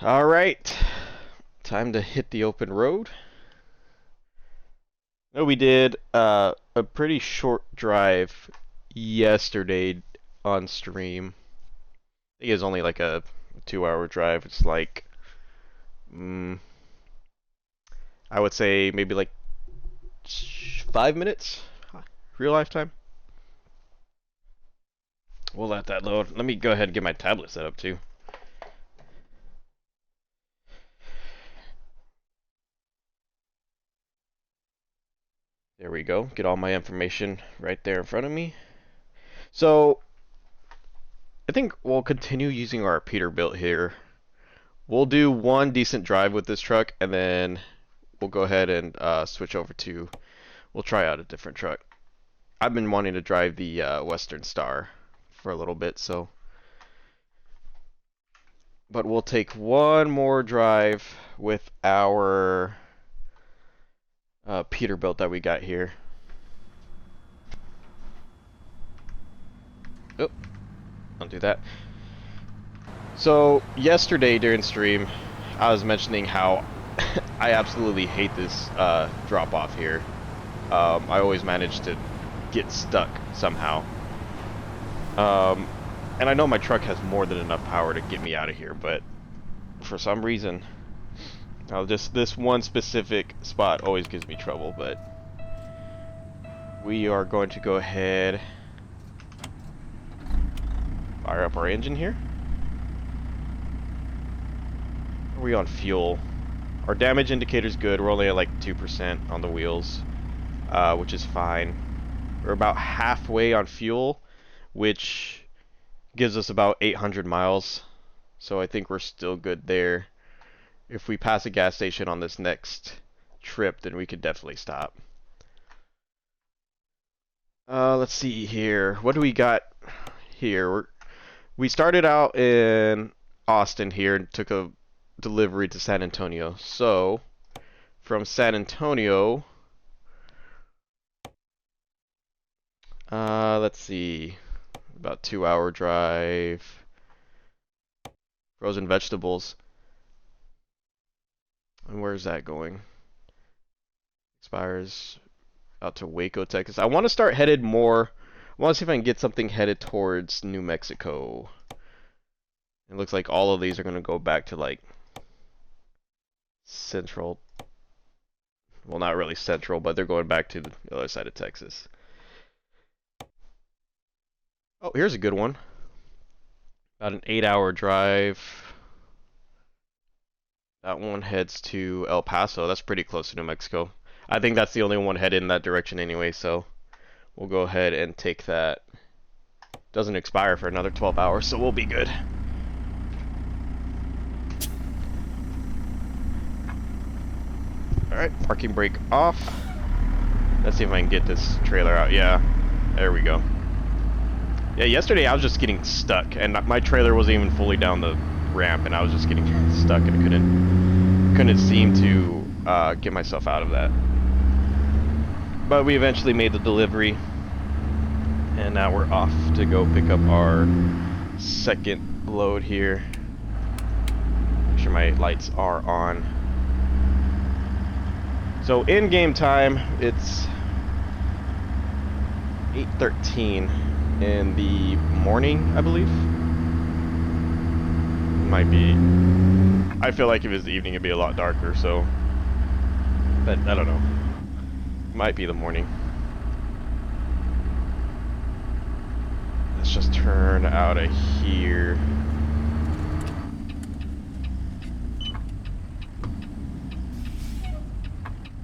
All right, time to hit the open road. No, we did a pretty short drive yesterday on stream. I think it was only like a 2-hour drive. It's like, mm, I would say maybe like 5 minutes, real life time. We'll let that load. Let me go ahead and get my tablet set up too. There we go. Get all my information right there in front of me. So, I think we'll continue using our Peterbilt here. We'll do one decent drive with this truck, and then we'll go ahead and switch over to, we'll try out a different truck. I've been wanting to drive the Western Star for a little bit, so. But we'll take one more drive with our Peterbilt that we got here. Oh, don't do that. So, yesterday during stream, I was mentioning how I absolutely hate this drop off here. I always manage to get stuck somehow. And I know my truck has more than enough power to get me out of here, but for some reason, just this one specific spot always gives me trouble. But we are going to go ahead, fire up our engine here. Are we on fuel? Our damage indicator's good. We're only at like 2% on the wheels, which is fine. We're about halfway on fuel, which gives us about 800 miles. So I think we're still good there. If we pass a gas station on this next trip, then we could definitely stop. Let's see here. What do we got here? We started out in Austin here and took a delivery to San Antonio. So, from San Antonio, let's see, about 2-hour drive. Frozen vegetables. And where's that going? Expires out to Waco, Texas. I want to start headed more. I want to see if I can get something headed towards New Mexico. It looks like all of these are going to go back to like central. Well, not really central, but they're going back to the other side of Texas. Oh, here's a good one. About an 8-hour drive. That one heads to El Paso. That's pretty close to New Mexico. I think that's the only one headed in that direction anyway, so we'll go ahead and take that. Doesn't expire for another 12 hours, so we'll be good. Alright, parking brake off. Let's see if I can get this trailer out. Yeah, there we go. Yeah, yesterday I was just getting stuck, and my trailer wasn't even fully down the ramp, and I was just getting stuck, and I couldn't seem to get myself out of that. But we eventually made the delivery, and now we're off to go pick up our second load here. Make sure my lights are on. So in game time, it's 8:13 in the morning, I believe. Might be. I feel like if it was the evening, it'd be a lot darker. So, but I don't know. Might be the morning. Let's just turn out of here.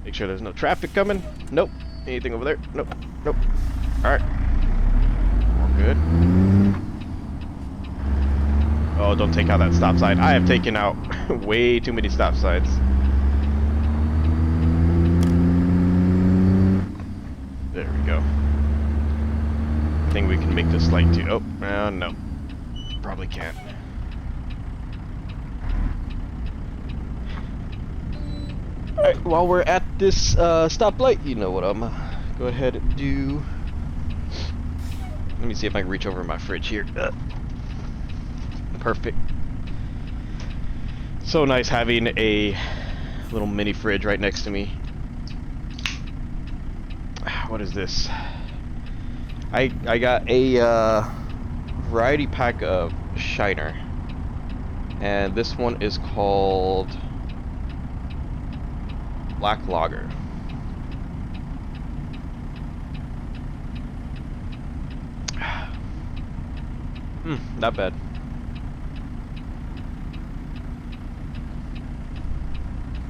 Make sure there's no traffic coming. Nope. Anything over there? Nope. Nope. Alright. We're good. Oh, don't take out that stop sign. I have taken out way too many stop signs. There we go. I think we can make this light too. Oh, no. Probably can't. Alright, while we're at this stoplight, you know what I'm go ahead and do. Let me see if I can reach over my fridge here. Perfect. So nice having a little mini fridge right next to me. What is this? I got a variety pack of Shiner, and this one is called Black Lager. Not bad.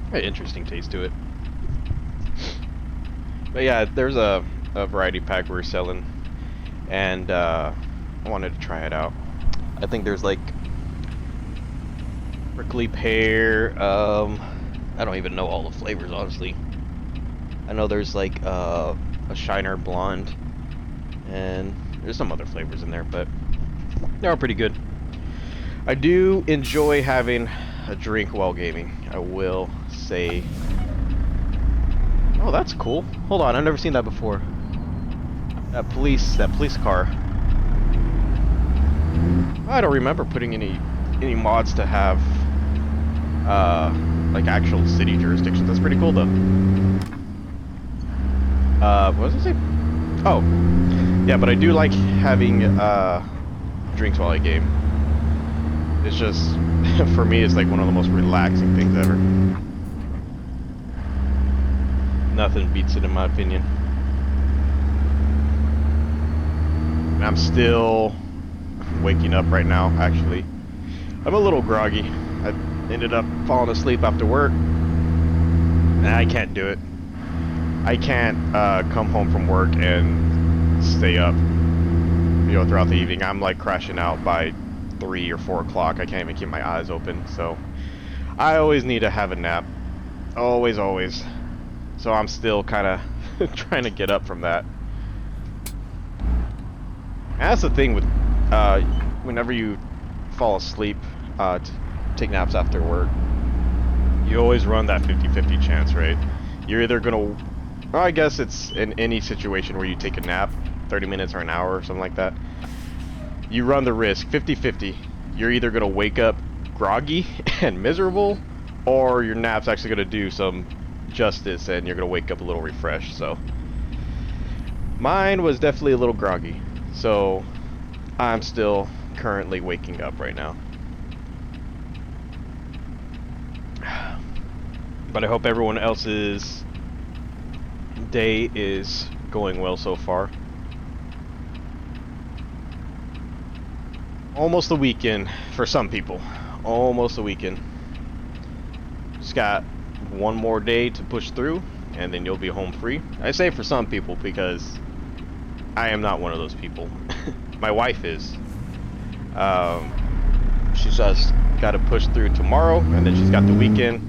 Very interesting taste to it. But yeah, there's a variety pack we're selling, and I wanted to try it out. I think there's like prickly pear. I don't even know all the flavors, honestly. I know there's like a Shiner blonde, and there's some other flavors in there, but they're all pretty good. I do enjoy having a drink while gaming, I will say. Oh, that's cool. Hold on, I've never seen that before. That police car. I don't remember putting any mods to have like actual city jurisdictions. That's pretty cool though. What does it say? Oh, yeah, but I do like having drinks while I game. It's just, for me, it's like one of the most relaxing things ever. Nothing beats it in my opinion. And I'm still waking up right now, actually. I'm a little groggy. I ended up falling asleep after work. And I can't do it. I can't come home from work and stay up, you know, throughout the evening. I'm like crashing out by 3 or 4 o'clock. I can't even keep my eyes open. So I always need to have a nap. Always, always. So I'm still kind of trying to get up from that. And that's the thing with whenever you fall asleep to take naps after work, you always run that 50-50 chance, right? You're either gonna, well, I guess it's in any situation where you take a nap, 30 minutes or an hour or something like that, you run the risk, 50-50. You're either gonna wake up groggy and miserable, or your nap's actually gonna do some justice and you're gonna wake up a little refreshed. So mine was definitely a little groggy, so I'm still currently waking up right now. But I hope everyone else's day is going well so far. Almost the weekend for some people. Almost the weekend. Just got one more day to push through, and then you'll be home free. I say for some people because I am not one of those people. My wife is. She's just got to push through tomorrow, and then she's got the weekend.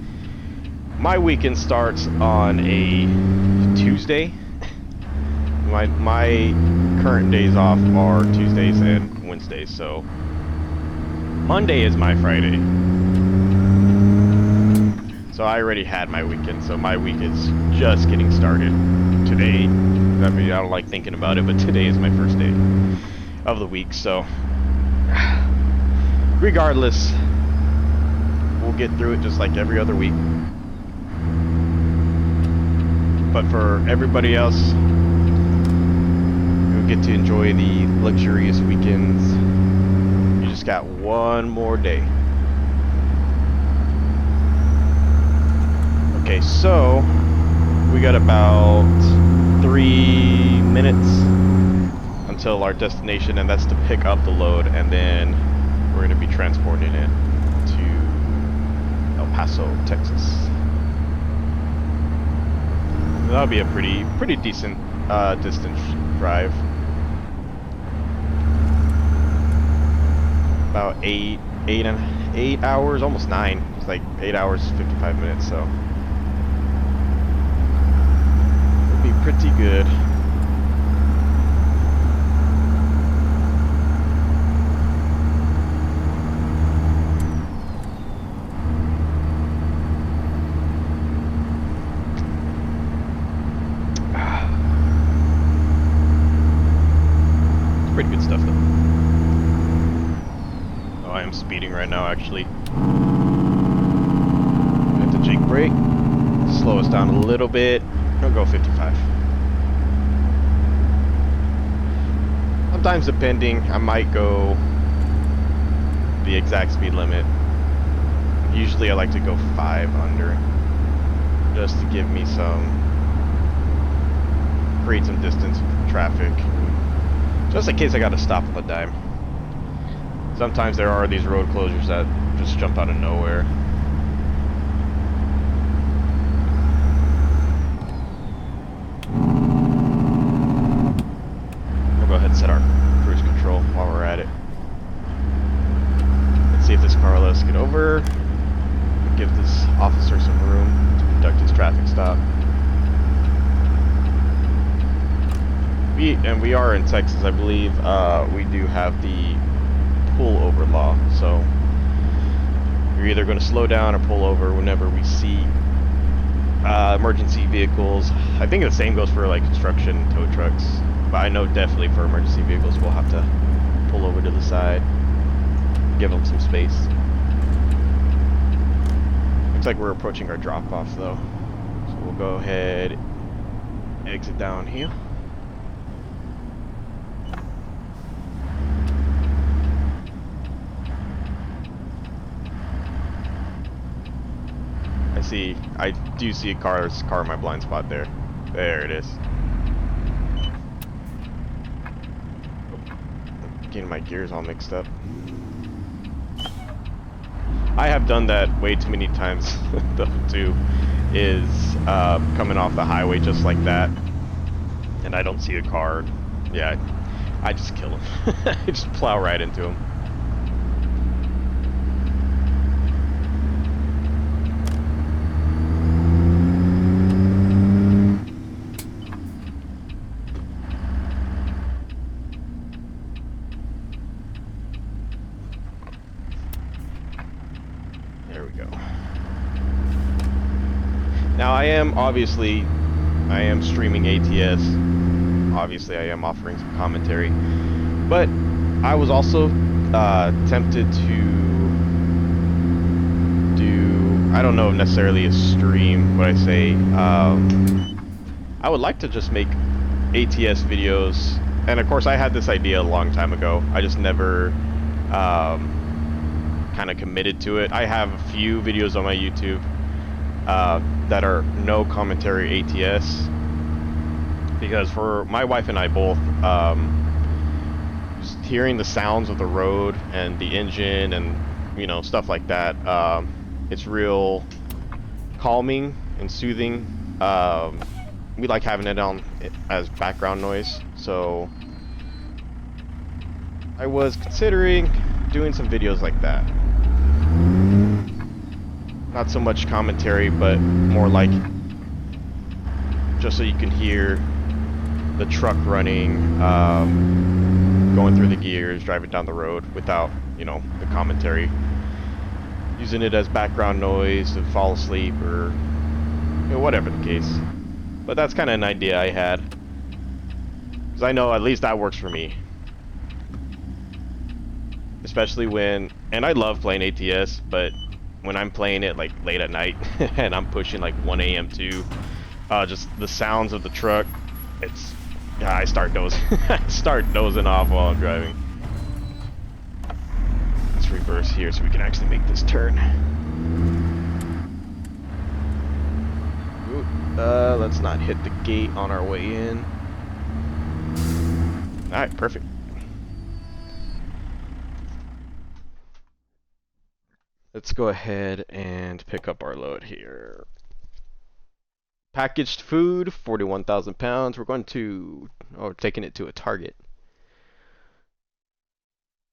My weekend starts on a Tuesday. My current days off are Tuesdays and Wednesdays, so Monday is my Friday. So I already had my weekend, so my week is just getting started today. I mean, I don't like thinking about it, but today is my first day of the week, so regardless, we'll get through it just like every other week. But for everybody else, you'll get to enjoy the luxurious weekends. You just got one more day. Okay, so we got about 3 minutes until our destination, and that's to pick up the load, and then we're going to be transporting it to El Paso, Texas. That'll be a pretty decent distance drive. About 8 hours, almost 9. It's like 8 hours 55 minutes, so it'll be pretty good. Pretty good stuff though. Oh, I am speeding right now actually. brake. Slow us down a little bit. I'll go 55. Sometimes depending, I might go the exact speed limit. Usually I like to go 5 under, just to give me create some distance with traffic, just in case I gotta stop on the dime. Sometimes there are these road closures that just jump out of nowhere. We'll go ahead and set our cruise control while we're at it. Let's see if this car will let us get over. Give this officer some room to conduct his traffic stop. We are in Texas, I believe. We do have the pull-over law, so you're either going to slow down or pull over whenever we see emergency vehicles. I think the same goes for like construction tow trucks, but I know definitely for emergency vehicles we'll have to pull over to the side, give them some space. Looks like we're approaching our drop-off though, so we'll go ahead, exit down here. I do see a car in my blind spot there. There it is. Getting my gears all mixed up. I have done that way too many times though too, is coming off the highway just like that, and I don't see a car. Yeah, I just kill him. I just plow right into him. There we go. Now I am streaming ATS. Obviously I am offering some commentary, but I was also tempted to do, I don't know if necessarily a stream, but I say I would like to just make ATS videos, and of course I had this idea a long time ago. I just never kind of committed to it. I have a few videos on my YouTube that are no commentary ATS, because for my wife and I both, just hearing the sounds of the road and the engine and stuff like that, it's real calming and soothing. We like having it on as background noise, so I was considering doing some videos like that. Not so much commentary, but more like just so you can hear the truck running, going through the gears, driving down the road without, the commentary. Using it as background noise to fall asleep or whatever the case. But that's kind of an idea I had, because I know at least that works for me. Especially and I love playing ATS, but when I'm playing it like late at night and I'm pushing like 1 a.m. too, just the sounds of the truck, I start dozing. I start dozing off while I'm driving. Let's reverse here so we can actually make this turn. Ooh, let's not hit the gate on our way in. Alright, perfect. Let's go ahead and pick up our load here. Packaged food, 41,000 pounds. We're taking it to a Target.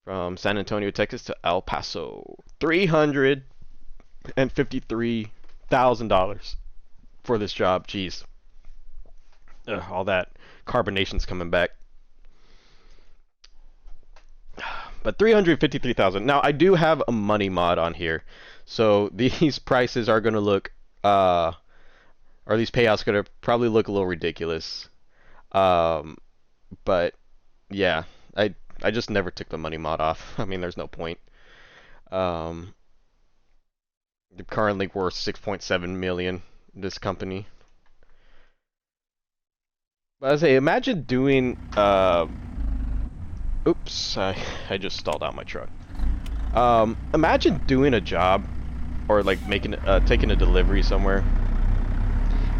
From San Antonio, Texas to El Paso. $353,000 for this job. Jeez. Ugh, all that carbonation's coming back. But 353,000. Now I do have a money mod on here, so these prices are gonna look, or these payouts gonna probably look a little ridiculous. But yeah, I just never took the money mod off. I mean, there's no point. They're currently worth 6.7 million. This company. But I say, imagine doing. Oops, I just stalled out my truck. Imagine doing a job, or like taking a delivery somewhere.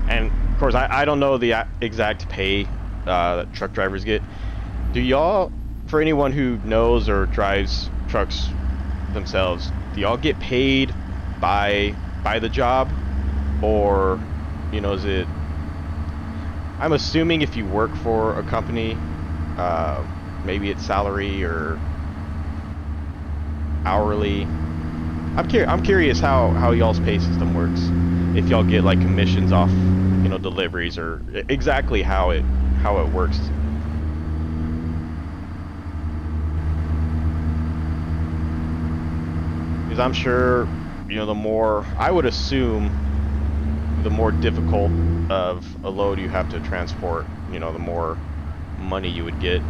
And of course, I don't know the exact pay that truck drivers get. Do y'all, for anyone who knows or drives trucks themselves, do y'all get paid by the job, or is it? I'm assuming if you work for a company, maybe it's salary or hourly. I'm curious how y'all's pay system works. If y'all get like commissions off, deliveries, or exactly how it works. Because I'm sure, the more, I would assume, the more difficult of a load you have to transport, the more money you would get.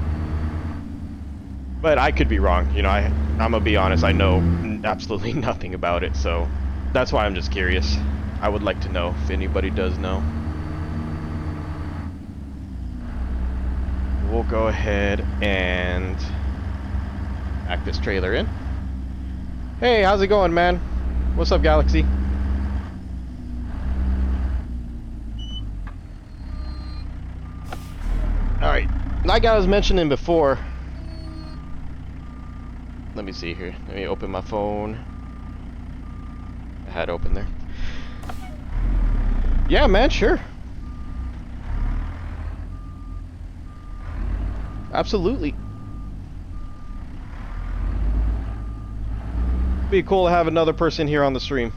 But I could be wrong. I'm gonna be honest, I know absolutely nothing about it, so that's why I'm just curious. I would like to know if anybody does know. We'll go ahead and back this trailer in. Hey, how's it going, man? What's up, Galaxy? Alright, like I was mentioning before, let me see here. Let me open my phone. I had it open there. Yeah, man, sure. Absolutely. Be cool to have another person here on the stream.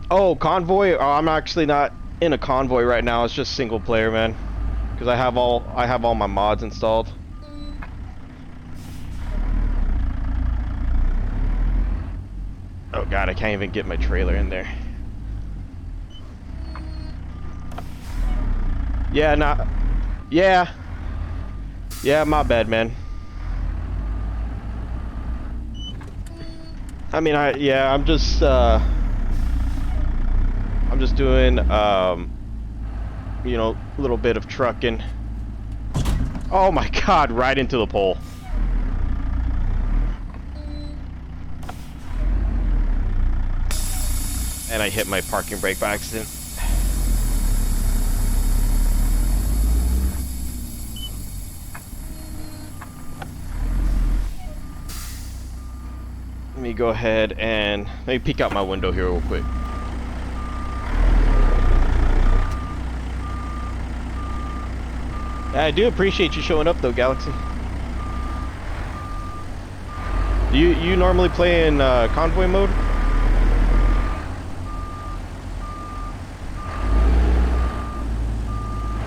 Oh, convoy? Oh, I'm actually not in a convoy right now. It's just single player, man. Because I have all my mods installed. Oh god, I can't even get my trailer in there. Yeah, not. Yeah. Yeah, my bad, man. I mean, I'm just doing, a little bit of trucking. Oh my god, right into the pole. And I hit my parking brake by accident. Let me go ahead and let me peek out my window here real quick. I do appreciate you showing up though, Galaxy. Do you normally play in convoy mode?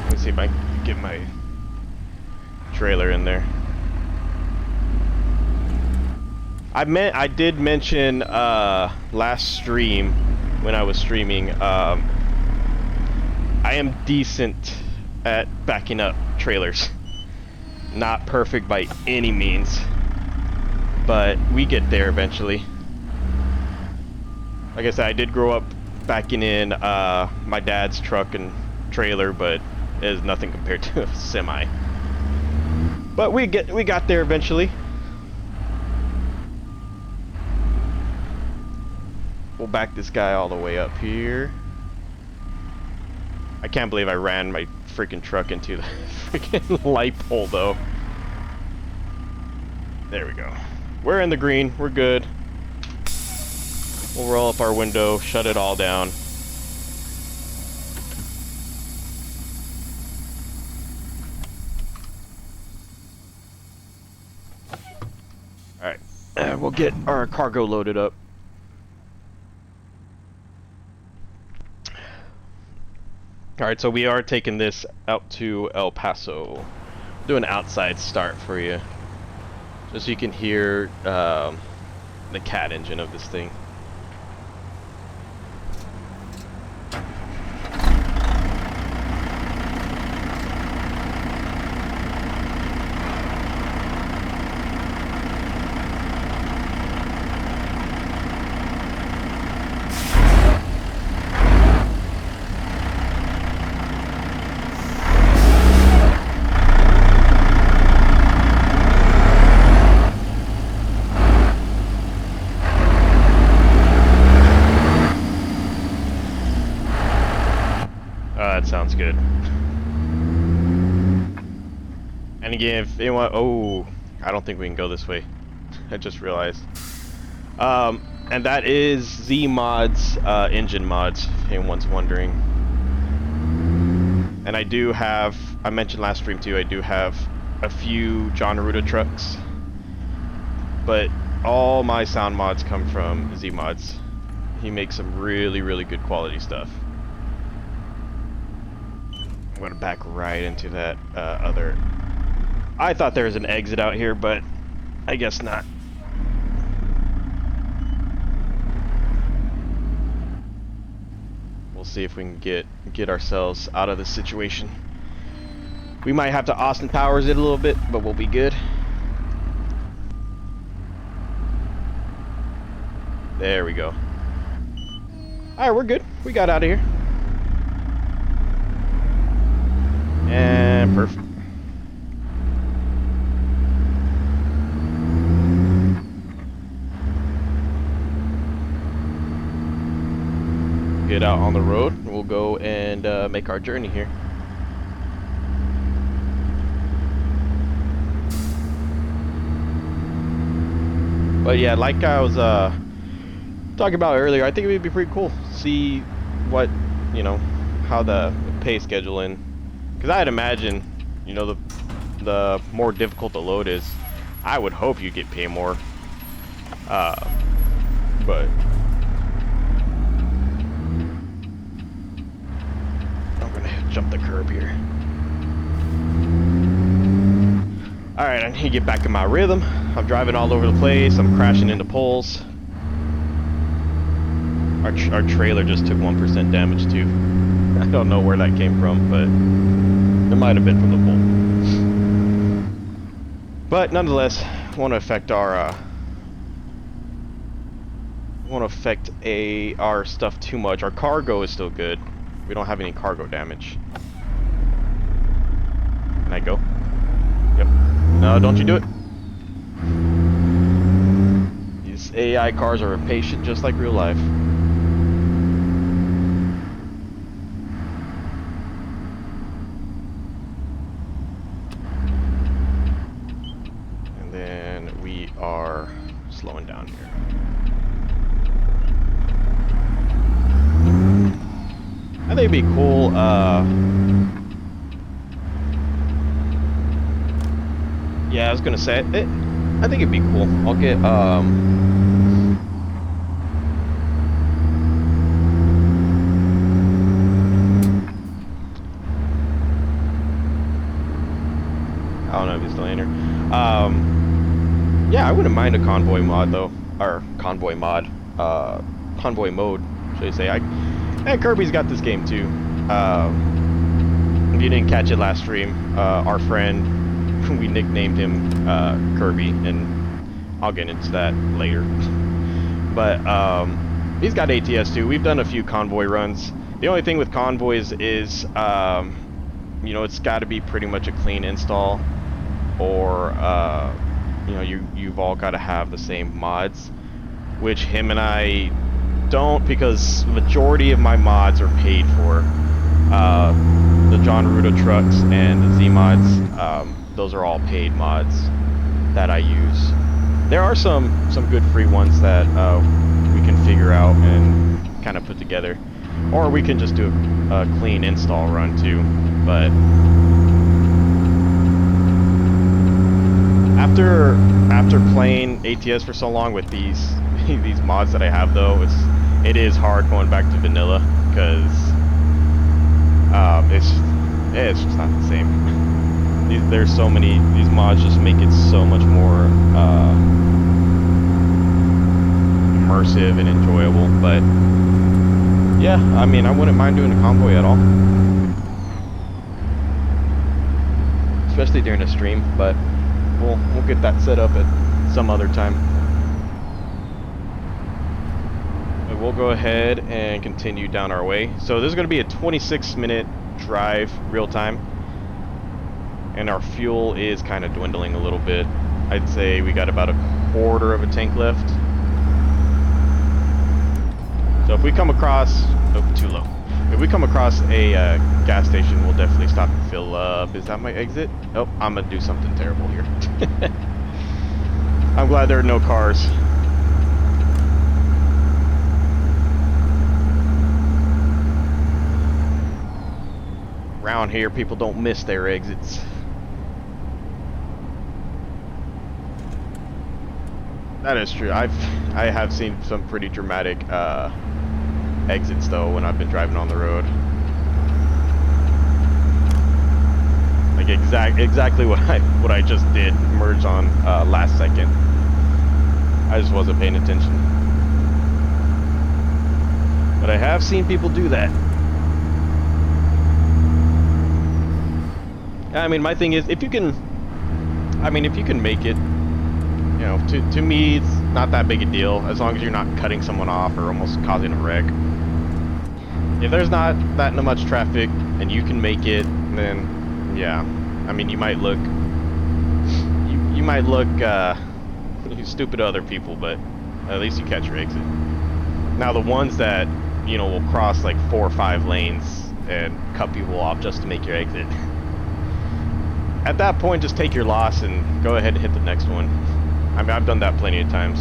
Let me see if I can get my trailer in there. I did mention last stream when I was streaming. I am decent at backing up trailers. Not perfect by any means, but we get there eventually. Like I said, I did grow up backing in my dad's truck and trailer, but it is nothing compared to a semi. But we got there eventually. We'll back this guy all the way up here. I can't believe I ran my freaking truck into the freaking light pole though. There we go. We're in the green. We're good. We'll roll up our window, shut it all down. Alright. We'll get our cargo loaded up. Alright, so we are taking this out to El Paso. Do an outside start for you. Just so you can hear the cat engine of this thing. sounds good. And again, if anyone, oh, I don't think we can go this way. I just realized. And that is Z mods, engine mods, if anyone's wondering. And I do have, I mentioned last stream too, I do have a few John Arruda trucks, but all my sound mods come from Z mods. He makes some really, really good quality stuff. I'm gonna back right into that other. I thought there was an exit out here, but I guess not. We'll see if we can get ourselves out of this situation. We might have to Austin Powers it a little bit, but we'll be good. There we go. Alright, we're good. We got out of here. And perfect. Get out on the road, and we'll go and make our journey here. But yeah, like I was talking about earlier, I think it would be pretty cool. See what, you know, how the pay schedule in. Because I'd imagine, you know, the more difficult the load is, I would hope you get paid more. But I'm gonna jump the curb here. Alright, I need to get back in my rhythm. I'm driving all over the place. I'm crashing into poles. Our trailer just took 1% damage too. I don't know where that came from, but it might have been from the pole. But nonetheless, won't affect our our stuff too much. Our cargo is still good. We don't have any cargo damage. Can I go? Yep. No, don't you do it. These AI cars are impatient just like real life. And then we are slowing down here. I think it'd be cool, yeah, I was gonna say, I think it'd be cool. I'll get, I don't know if he's still in here. Yeah, I wouldn't mind a convoy mod, though. Or, convoy mod. Convoy mode, should I say. And Kirby's got this game, too. If you didn't catch it last stream, our friend, we nicknamed him Kirby, and I'll get into that later. But he's got ATS too. We've done a few convoy runs. The only thing with convoys is, you know, it's got to be pretty much a clean install, or you know, you've all got to have the same mods, which him and I don't, because majority of my mods are paid for. The John Arruda trucks and the Z mods. Those are all paid mods that I use. There are some good free ones that we can figure out and kind of put together, or we can just do a clean install run too. But after playing ATS for so long with these these mods that I have, though, it is hard going back to vanilla, because it's just not the same. There's so many, these mods just make it so much more immersive and enjoyable. But yeah, I mean, I wouldn't mind doing a convoy at all, especially during a stream. But we'll get that set up at some other time. But we'll go ahead and continue down our way. So this is going to be a 26-minute drive real time. And our fuel is kind of dwindling a little bit. I'd say we got about a quarter of a tank left. So if we come across, oh, too low. If we come across a gas station, we'll definitely stop and fill up. Is that my exit? Oh, I'm gonna do something terrible here. I'm glad there are no cars. Around here, people don't miss their exits. That is true. I have seen some pretty dramatic exits though when I've been driving on the road. Like exactly what I just did, merge on last second. I just wasn't paying attention. But I have seen people do that. I mean, my thing is, if you can make it, you know, to me, it's not that big a deal, as long as you're not cutting someone off or almost causing a wreck. If there's not that much traffic and you can make it, then, yeah. I mean, you might look stupid to other people, but at least you catch your exit. Now, the ones that, you know, will cross like 4 or 5 lanes and cut people off just to make your exit. At that point, just take your loss and go ahead and hit the next one. I mean, I've done that plenty of times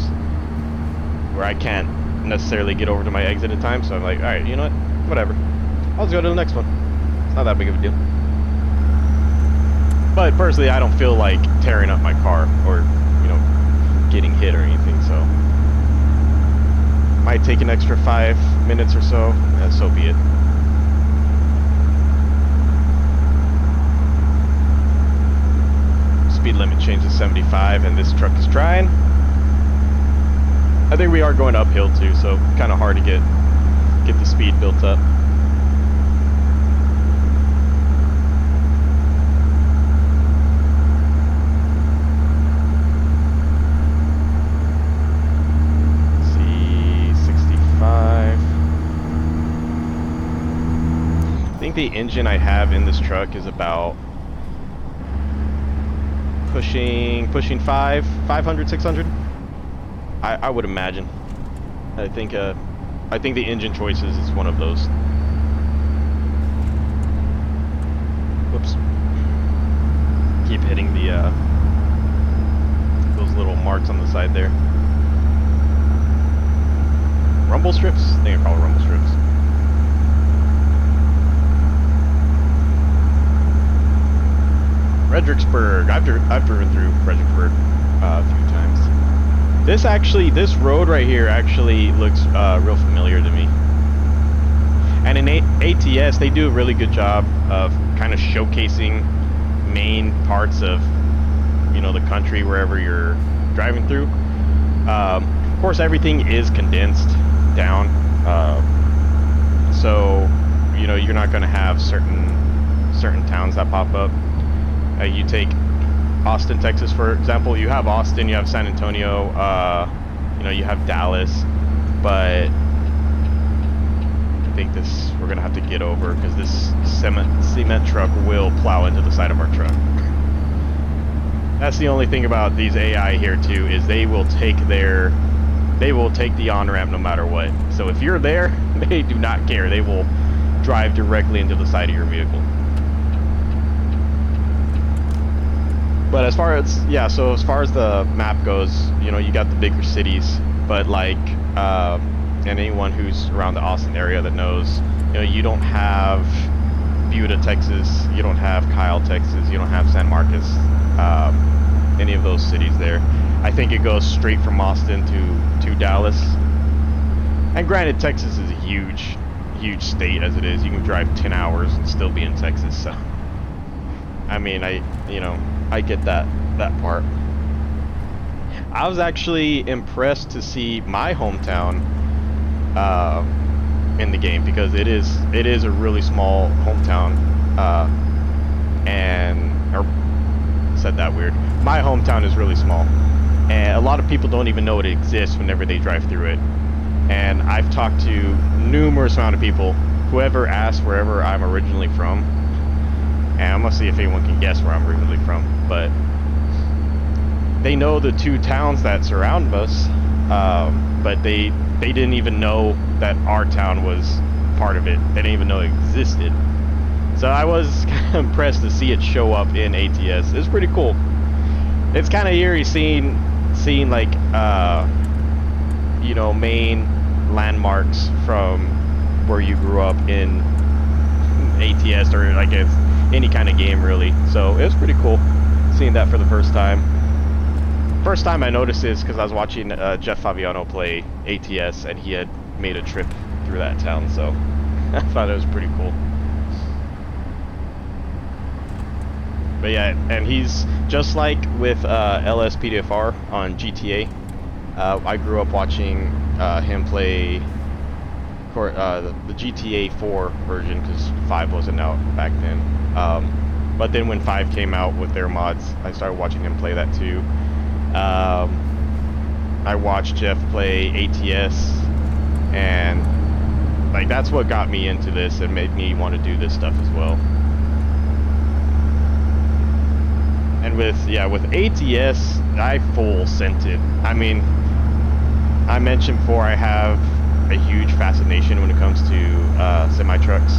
where I can't necessarily get over to my exit in time, so I'm like, alright, you know what? Whatever. I'll just go to the next one. It's not that big of a deal. But personally, I don't feel like tearing up my car or, you know, getting hit or anything, so. Might take an extra 5 minutes or so, and so be it. Speed limit change to 75, and this truck is trying. I think we are going uphill too, so kind of hard to get the speed built up. Let's see, 65. I think the engine I have in this truck is about pushing 500, 600. I would imagine. I think the engine choices is one of those. Whoops. Keep hitting the those little marks on the side there. Rumble strips? I think I call it rumble strips. Fredericksburg. I've driven through Fredericksburg a few times. This road right here actually looks real familiar to me. And in ATS, they do a really good job of kind of showcasing main parts of, you know, the country wherever you're driving through. Of course, everything is condensed down, so you know you're not going to have certain towns that pop up. You take Austin, Texas, for example. You have Austin, you have San Antonio, you know, you have Dallas, but I think we're gonna have to get over because this cement truck will plow into the side of our truck. That's the only thing about these AI here too, is they will take the on-ramp no matter what. So if you're there, they do not care. They will drive directly into the side of your vehicle. But as far as the map goes, you know, you got the bigger cities, but like, and anyone who's around the Austin area that knows, you know, you don't have Buda, Texas, you don't have Kyle, Texas, you don't have San Marcos, any of those cities there. I think it goes straight from Austin to Dallas. And granted, Texas is a huge state as it is. You can drive 10 hours and still be in Texas, so. I mean, I get that part. I was actually impressed to see my hometown in the game, because it is a really small hometown, or said that weird. My hometown is really small, and a lot of people don't even know it exists whenever they drive through it. And I've talked to numerous amount of people, whoever asked wherever I'm originally from. And I'm gonna see if anyone can guess where I'm originally from, but they know the 2 towns that surround us, but they didn't even know that our town was part of it. They didn't even know it existed. So I was kind of impressed to see it show up in ATS. It's pretty cool. It's kind of eerie seeing like you know, main landmarks from where you grew up in ATS or like any kind of game really. So it was pretty cool seeing that for the first time. First time I noticed this because I was watching Jeff Favignano play ATS and he had made a trip through that town, so I thought it was pretty cool. But yeah, and he's just like with LSPDFR on GTA. I grew up watching him play the GTA 4 version because 5 wasn't out back then. But then when 5 came out with their mods, I started watching him play that too. I watched Jeff play ATS, and like that's what got me into this and made me want to do this stuff as well. And with ATS, I full sent it. I mean, I mentioned before I have a huge fascination when it comes to semi trucks.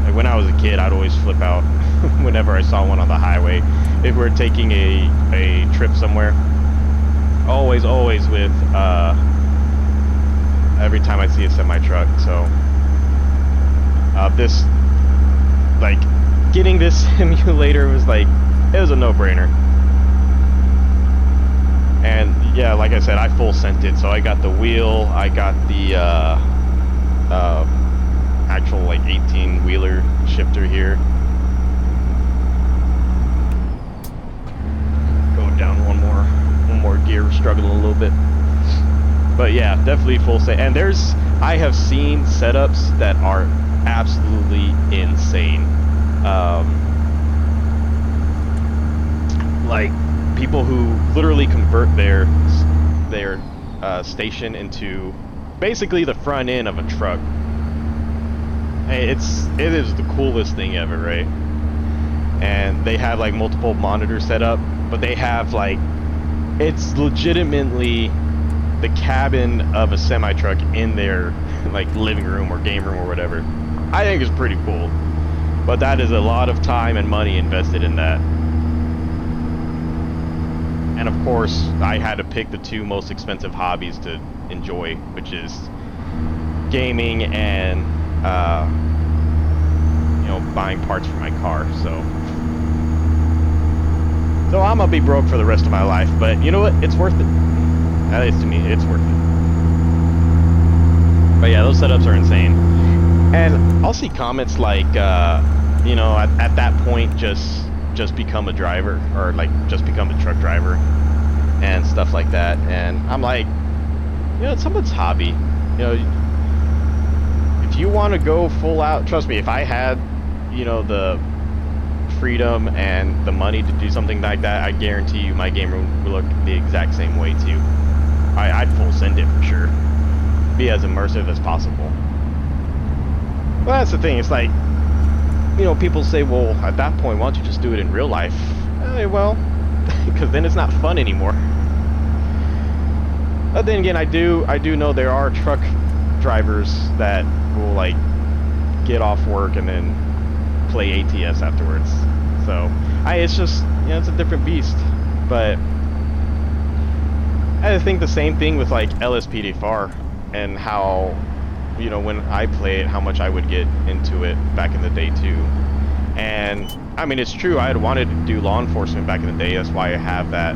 Like when I was a kid, I'd always flip out whenever I saw one on the highway. If we're taking a trip somewhere, always with every time I see a semi truck. So this, like, getting this simulator was like, it was a no-brainer. And yeah, like I said, I full sent it. So I got the wheel, I got the actual like 18-wheeler shifter here. Going down one more gear, struggling a little bit. But yeah, definitely full sent. And I have seen setups that are absolutely insane. Like people who literally convert their station into basically the front end of a truck. It is the coolest thing ever, right? And they have like multiple monitors set up, but they have like, it's legitimately the cabin of a semi truck in their like living room or game room or whatever. I think it's pretty cool, but that is a lot of time and money invested in that. And of course, I had to pick the two most expensive hobbies to enjoy, which is gaming and you know, buying parts for my car. So I'm gonna be broke for the rest of my life, but you know what? It's worth it. At least to me, it's worth it. But yeah, those setups are insane. And I'll see comments like, you know, at that point, just become a driver, or like just become a truck driver and stuff like that. And I'm like, you know, it's someone's hobby. You know, if you want to go full out, trust me, if I had, you know, the freedom and the money to do something like that, I guarantee you my game room would look the exact same way too. I'd full send it for sure. Be as immersive as possible. Well, that's the thing. It's like, you know, people say, well, at that point, why don't you just do it in real life? Well, because then it's not fun anymore. But then again, I do know there are truck drivers that will like get off work and then play ATS afterwards. So it's just, you know, it's a different beast. But I think the same thing with like LSPDFR and how, you know, when I play it, how much I would get into it back in the day too. And I mean, it's true, I had wanted to do law enforcement back in the day. That's why I have that,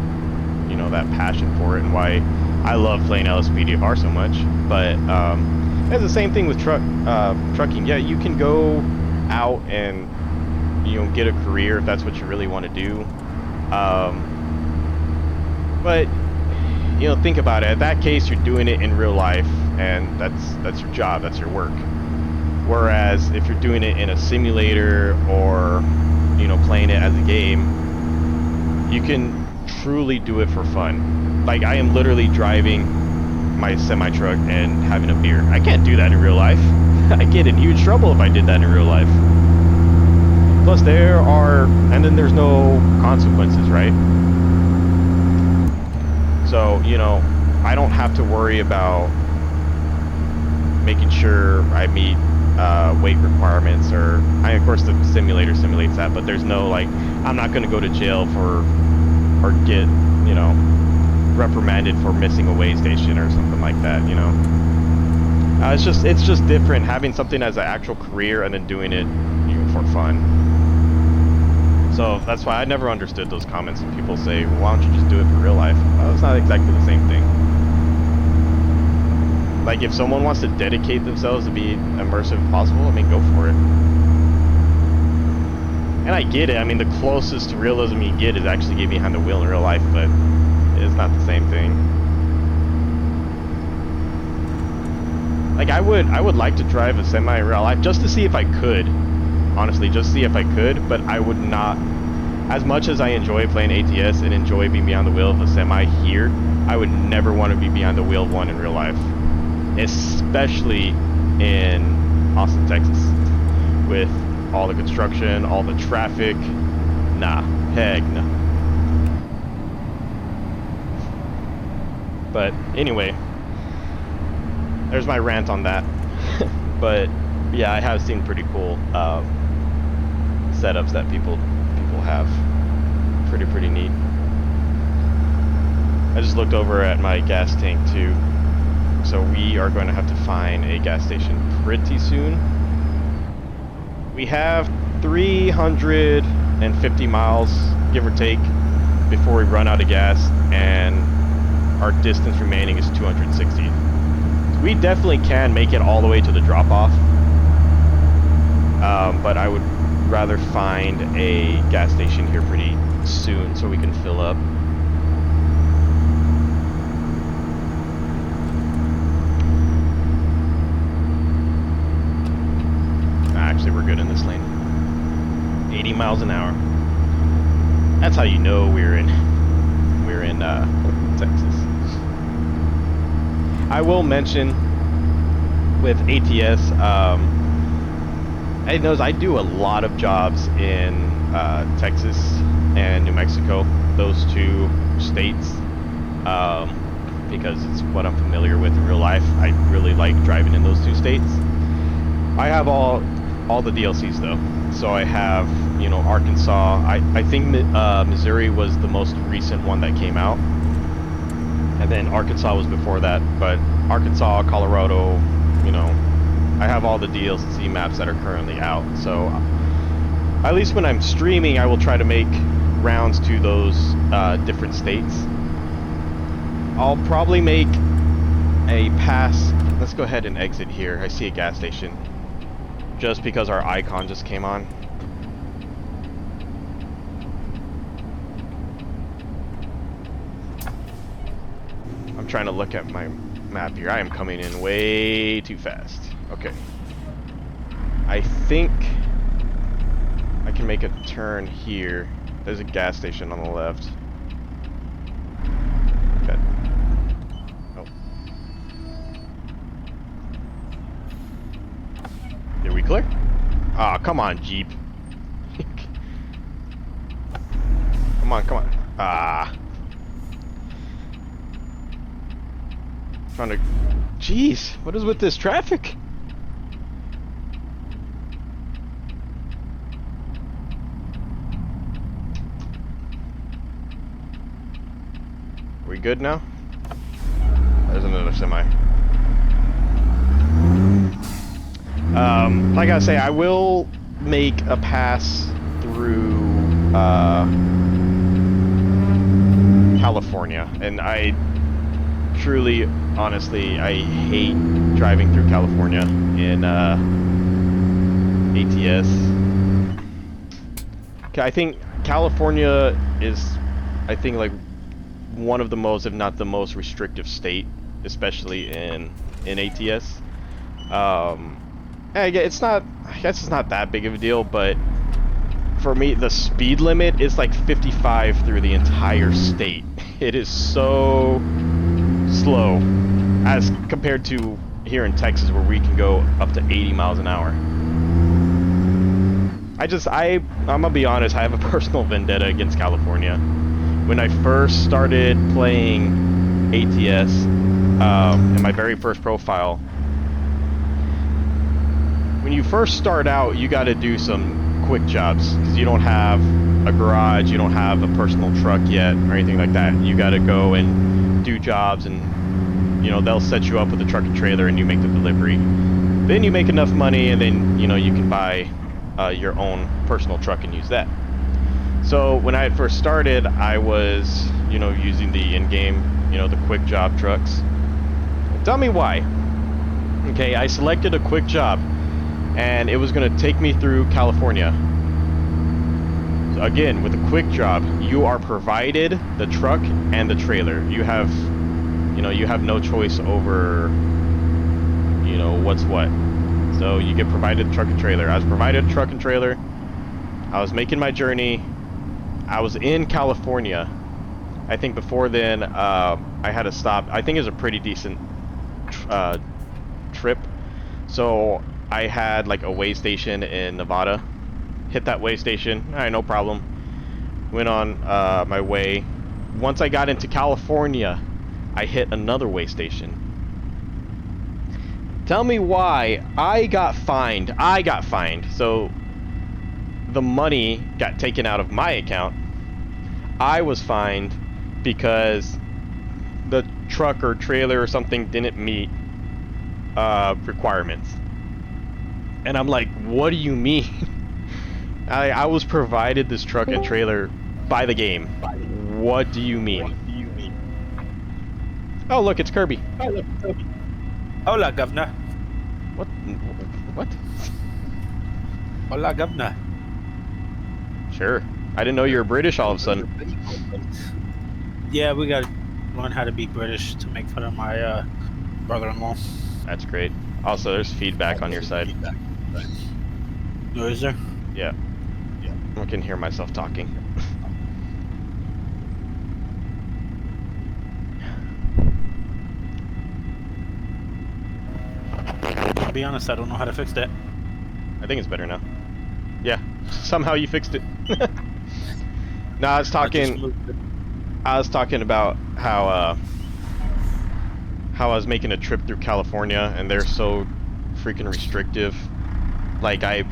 you know, that passion for it, and why I love playing LSPDFR so much. But it's the same thing with trucking. Yeah, you can go out and, you know, get a career if that's what you really want to do. But you know, think about it. In that case, you're doing it in real life, and that's your job, that's your work. Whereas if you're doing it in a simulator or, you know, playing it as a game, you can truly do it for fun. Like, I am literally driving my semi-truck and having a beer. I can't do that in real life. I'd get in huge trouble if I did that in real life. Plus and then there's no consequences, right? So, you know, I don't have to worry about making sure I meet weight requirements, or of course the simulator simulates that, but there's no like, I'm not going to go to jail for, or get, you know, reprimanded for missing a weigh station or something like that, you know. It's just different having something as an actual career and then doing it, you know, for fun. So that's why I never understood those comments when people say, well, why don't you just do it for real life? Well, it's not exactly the same thing. Like, if someone wants to dedicate themselves to be immersive as possible, I mean, go for it. And I get it. I mean, the closest to realism you get is actually getting behind the wheel in real life, but it's not the same thing. Like, I would like to drive a semi in real life just to see if I could. Honestly, just see if I could, but I would not. As much as I enjoy playing ATS and enjoy being behind the wheel of a semi here, I would never want to be behind the wheel of one in real life. Especially in Austin, Texas. With all the construction, all the traffic. Nah, heck no. But anyway, there's my rant on that. But yeah, I have seen pretty cool setups that people have. Pretty neat. I just looked over at my gas tank too. So we are going to have to find a gas station pretty soon. We have 350 miles, give or take, before we run out of gas, and our distance remaining is 260. We definitely can make it all the way to the drop-off, but I would rather find a gas station here pretty soon so we can fill up. Actually, we're good in this lane. 80 miles an hour. That's how you know we're in Texas. I will mention with ATS, I knows I do a lot of jobs in Texas and New Mexico, those two states, because it's what I'm familiar with in real life. I really like driving in those two states. I have all the DLCs though, so I have, you know, Arkansas. I think Missouri was the most recent one that came out, and then Arkansas was before that. But Arkansas, Colorado, you know, I have all the DLC maps that are currently out. So at least when I'm streaming, I will try to make rounds to those different states. I'll probably make a pass. Let's go ahead and exit here. I see a gas station. Just because our icon just came on. I'm trying to look at my map here. I am coming in way too fast. Okay. I think I can make a turn here. There's a gas station on the left. Okay. Oh. Did we clear? Ah, oh, come on, Jeep. Come on. Ah. Trying to... Jeez, what is with this traffic? Are we good now? There's another semi. Like I say, I will make a pass through California, and I truly, honestly, I hate driving through California in ATS. I think California is, I think, like one of the most, if not the most restrictive state, especially in ATS. I guess it's not that big of a deal, but for me, the speed limit is like 55 through the entire state. It is so slow as compared to here in Texas, where we can go up to 80 miles an hour. I'm gonna be honest, I have a personal vendetta against California. When I first started playing ATS, in my very first profile, when you first start out, you got to do some quick jobs because you don't have a garage, you don't have a personal truck yet or anything like that. You got to go and do jobs, and they'll set you up with a truck and trailer, and you make the delivery. Then you make enough money, and then you can buy your own personal truck and use that. So when I had first started, I was using the in-game, the quick job trucks. Tell me why. Okay, I selected a quick job, and it was going to take me through California. So again, with a quick job, you are provided the truck and the trailer. You have no choice over, what's what. So you get provided the truck and trailer. I was provided a truck and trailer. I was making my journey. I was in California. I think before then, I had to stop. I think it was a pretty decent trip. So I had like a weigh station in Nevada. Hit that weigh station. All right, no problem. Went on my way. Once I got into California, I hit another weigh station. Tell me why I got fined. I got fined. So the money got taken out of my account. I was fined because the truck or trailer or something didn't meet requirements. And I'm like, what do you mean? I was provided this truck and trailer by the game. What do you mean? Oh, look, it's Kirby. Hola, governor. What? What? Hola, governor. Sure. I didn't know you were British all of a sudden. Yeah, we gotta learn how to be British to make fun of my brother-in-law. That's great. Also, there's feedback on your side. Oh, is there? Yeah. I can hear myself talking. To be honest, I don't know how to fix that. I think it's better now. Yeah. Somehow you fixed it. No, I was talking about how I was making a trip through California, and they're so freaking restrictive. Like I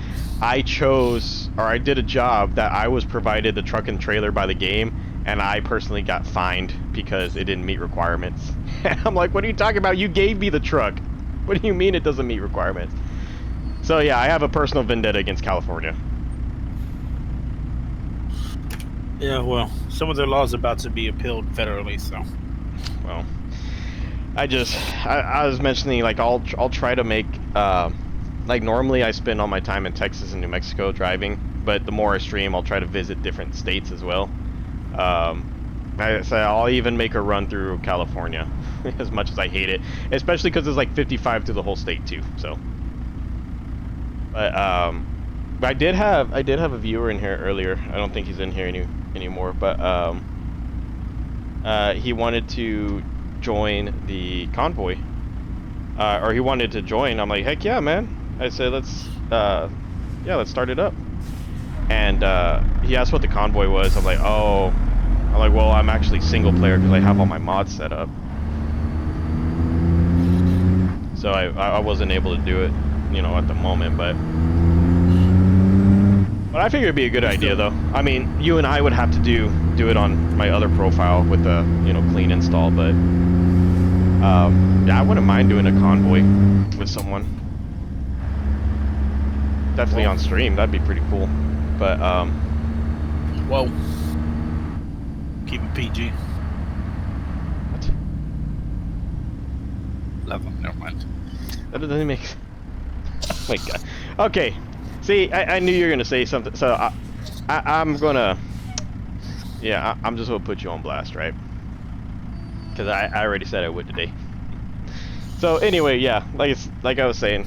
chose, or I did a job that I was provided the truck and trailer by the game, and I personally got fined because it didn't meet requirements. I'm like, what are you talking about? You gave me the truck. What do you mean it doesn't meet requirements? So yeah, I have a personal vendetta against California. Yeah, well, some of their laws are about to be appealed federally, so. Well, I was mentioning, like, I'll try to make, like, normally I spend all my time in Texas and New Mexico driving, but the more I stream, I'll try to visit different states as well. I'll even make a run through California, as much as I hate it, especially because it's like 55 through the whole state too. So, but I did have a viewer in here earlier. I don't think he's in here anymore, but he wanted to join the convoy, or he wanted to join. I'm like, heck yeah, man. I said, let's start it up. And he asked what the convoy was. I'm like, oh. I'm like, well, I'm actually single player because I have all my mods set up. So I wasn't able to do it, at the moment, but I figured it'd be a good idea, though. I mean, you and I would have to do it on my other profile with a, clean install, but yeah, I wouldn't mind doing a convoy with someone. Definitely on stream, that'd be pretty cool. But Whoa. Keep it PG. What? Never mind. That doesn't make. Oh my god. Okay. See, I knew you were gonna say something, so I'm gonna. Yeah, I'm just gonna put you on blast, right? Because I already said I would today. So anyway, yeah, like I was saying,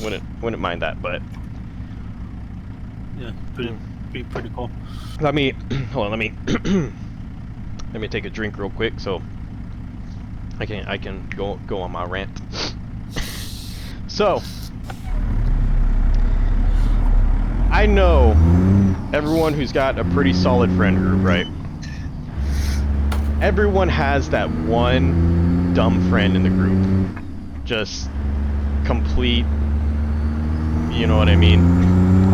wouldn't mind that, but. Yeah, pretty cool. Let me hold on. Let me take a drink real quick so I can go on my rant. So I know everyone who's got a pretty solid friend group, right? Everyone has that one dumb friend in the group. Just complete You know what I mean?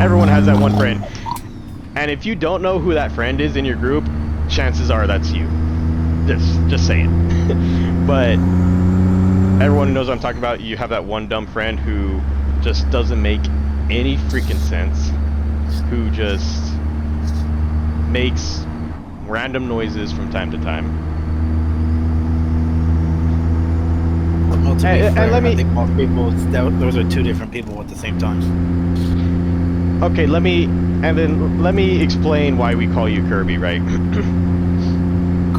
Everyone has that one friend. And if you don't know who that friend is in your group, chances are that's you. Just say it. But everyone who knows what I'm talking about, you have that one dumb friend who just doesn't make any freaking sense. Who just makes random noises from time to time. Well, to be fair, And let me... I think most people, those are two different people at the same time. Okay, let me explain why we call you Kirby, right?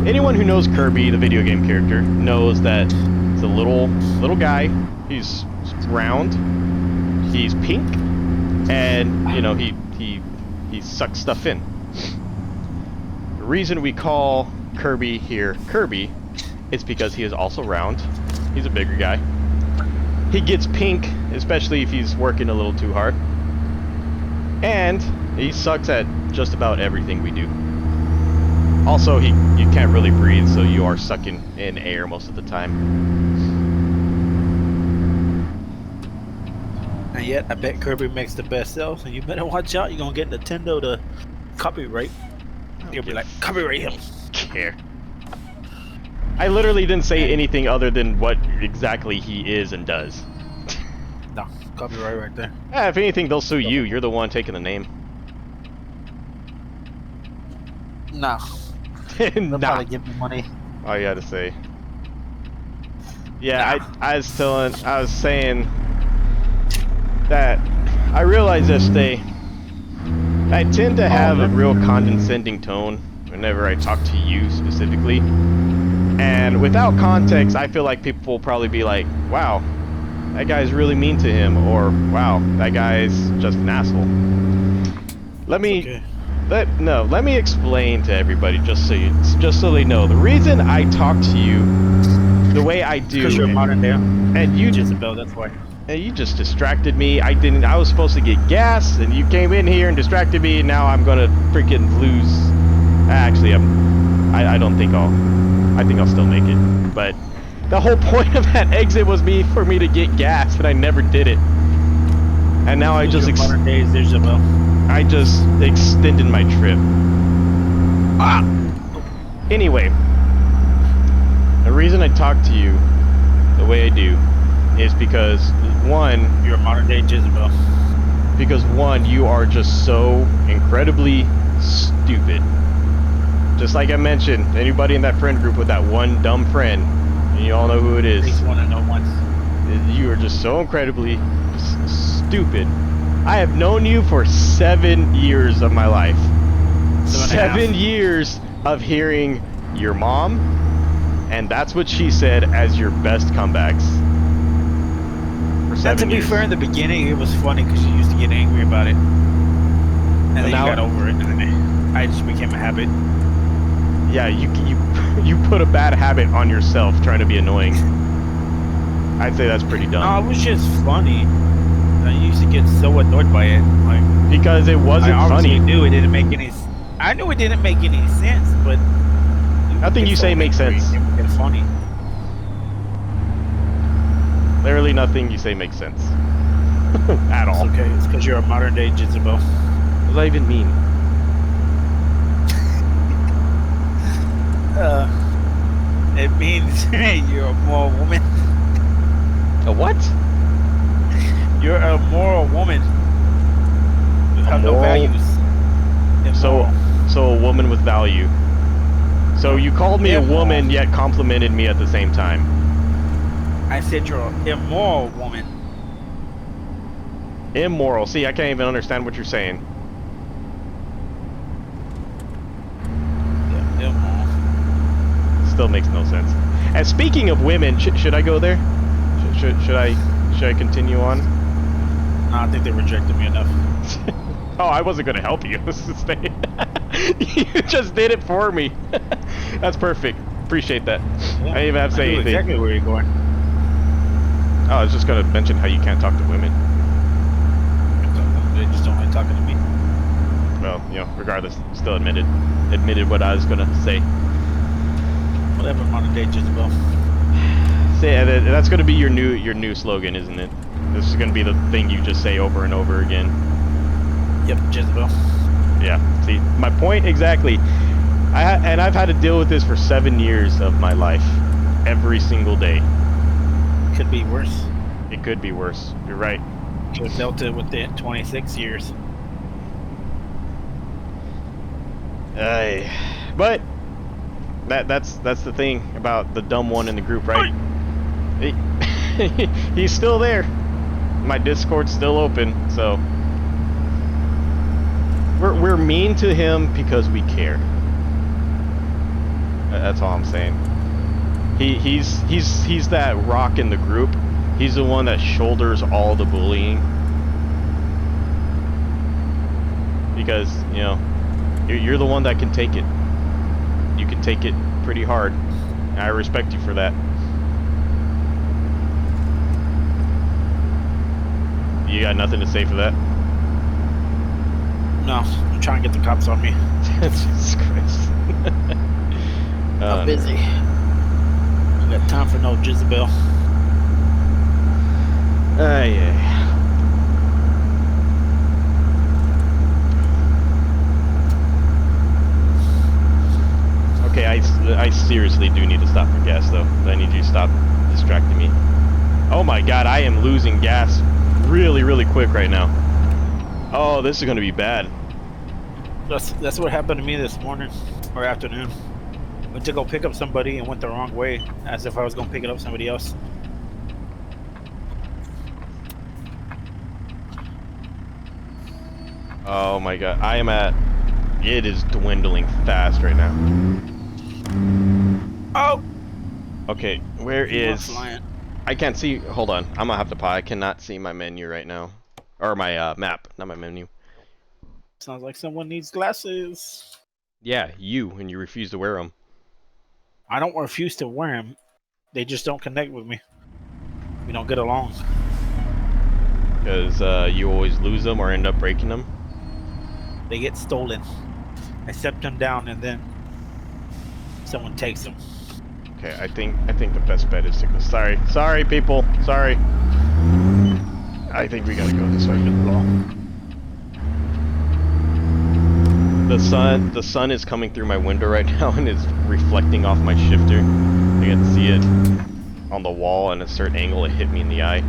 Anyone who knows Kirby, the video game character, knows that it's a little guy. He's round. He's pink, and you know he sucks stuff in. The reason we call Kirby here Kirby is because he is also round. He's a bigger guy. He gets pink, especially if he's working a little too hard. And he sucks at just about everything we do. Also, you can't really breathe, so you are sucking in air most of the time. And yet, I bet Kirby makes the best sales, and you better watch out. You're gonna get Nintendo to copyright. You'll be like, copyright him. Care. I literally didn't say anything other than what exactly he is and does. No, copyright right there. If anything, they'll sue you. You're the one taking the name. No. They'll probably give me money. All you had to say. Yeah, I was saying that I realized yesterday I tend to have a real condescending tone whenever I talk to you specifically. And without context, I feel like people will probably be like, wow, that guy's really mean to him, or wow, that guy's just an asshole. Let me explain to everybody just so they know. The reason I talk to you the way I do, because you're modern day, and you Jezebel, that's why. And you just distracted me. I was supposed to get gas, and you came in here and distracted me, and now I'm gonna freaking lose. Actually, I think I'll still make it. But the whole point of that exit was for me to get gas, and I never did it. And now I just modern day Jezebel. I just extended my trip. Anyway, the reason I talk to you the way I do is because one, you're a modern day Jezebel. Because one, you are just so incredibly stupid. Just like I mentioned, anybody in that friend group with that one dumb friend, and you all know who it is. At least one and no once. You are just so incredibly stupid. I have known you for 7 years of my life. 7 years of hearing your mom, and that's what she said as your best comebacks. To be fair, in the beginning, it was funny because you used to get angry about it, and then you got over it, and then it just became a habit. Yeah, you put a bad habit on yourself trying to be annoying. I'd say that's pretty dumb. No, it was just funny. I used to get so annoyed by it, like because it wasn't funny. I knew it didn't make any. I knew it didn't make any sense, but nothing you say makes sense. It's funny. Literally nothing you say makes sense. At all. It's okay, it's because you're a modern day Jezebel. What does that even mean? It means you're a moral woman. A what? You're a moral woman. You have no values. So a woman with value. So you called me a woman yet complimented me at the same time. I said you're an immoral woman. Immoral. See, I can't even understand what you're saying. Yeah, immoral. Still makes no sense. And speaking of women, should I go there? Should I continue on? No, I think they rejected me enough. Oh, I wasn't gonna help you. You just did it for me. That's perfect. Appreciate that. Yeah, I didn't even have to say anything. Exactly where you're going. Oh, I was just gonna mention how you can't talk to women. They just don't like talking to me. Well, you know, regardless, still admitted what I was gonna say. Whatever, modern day Jezebel. Say that's gonna be your new slogan, isn't it? This is gonna be the thing you just say over and over again. Yep, Jezebel. Yeah. See, my point exactly. I've had to deal with this for 7 years of my life, every single day. Could be worse. It could be worse. You're right. Could have dealt it within 26 years. But that's the thing about the dumb one in the group, right? He's still there. My Discord's still open, so we're mean to him because we care. That's all I'm saying. He's that rock in the group. He's the one that shoulders all the bullying. Because, you know, you're the one that can take it. You can take it pretty hard. I respect you for that. You got nothing to say for that? No, I'm trying to get the cops on me. Jesus Christ. I'm busy. I got time for no Jezebel. Yeah. Okay, I seriously do need to stop for gas, though. I need you to stop distracting me. Oh my god, I am losing gas really, really quick right now. Oh, this is going to be bad. That's what happened to me this morning or afternoon. Went to go pick up somebody and went the wrong way, as if I was going to pick it up somebody else. Oh my god, I am at... It is dwindling fast right now. Oh! Okay, where is... Flying. I can't see... Hold on, I'm gonna have to pause. I cannot see my menu right now. Or my map, not my menu. Sounds like someone needs glasses. Yeah, you, and you refuse to wear them. I don't refuse to wear them. They just don't connect with me. We don't get along. Because you always lose them or end up breaking them. They get stolen. I set them down and then someone takes them. Okay, I think the best bet is to go. Sorry people, sorry. I think we gotta go this way. The sun is coming through my window right now and it's reflecting off my shifter. I can see it on the wall and at a certain angle. It hit me in the eye.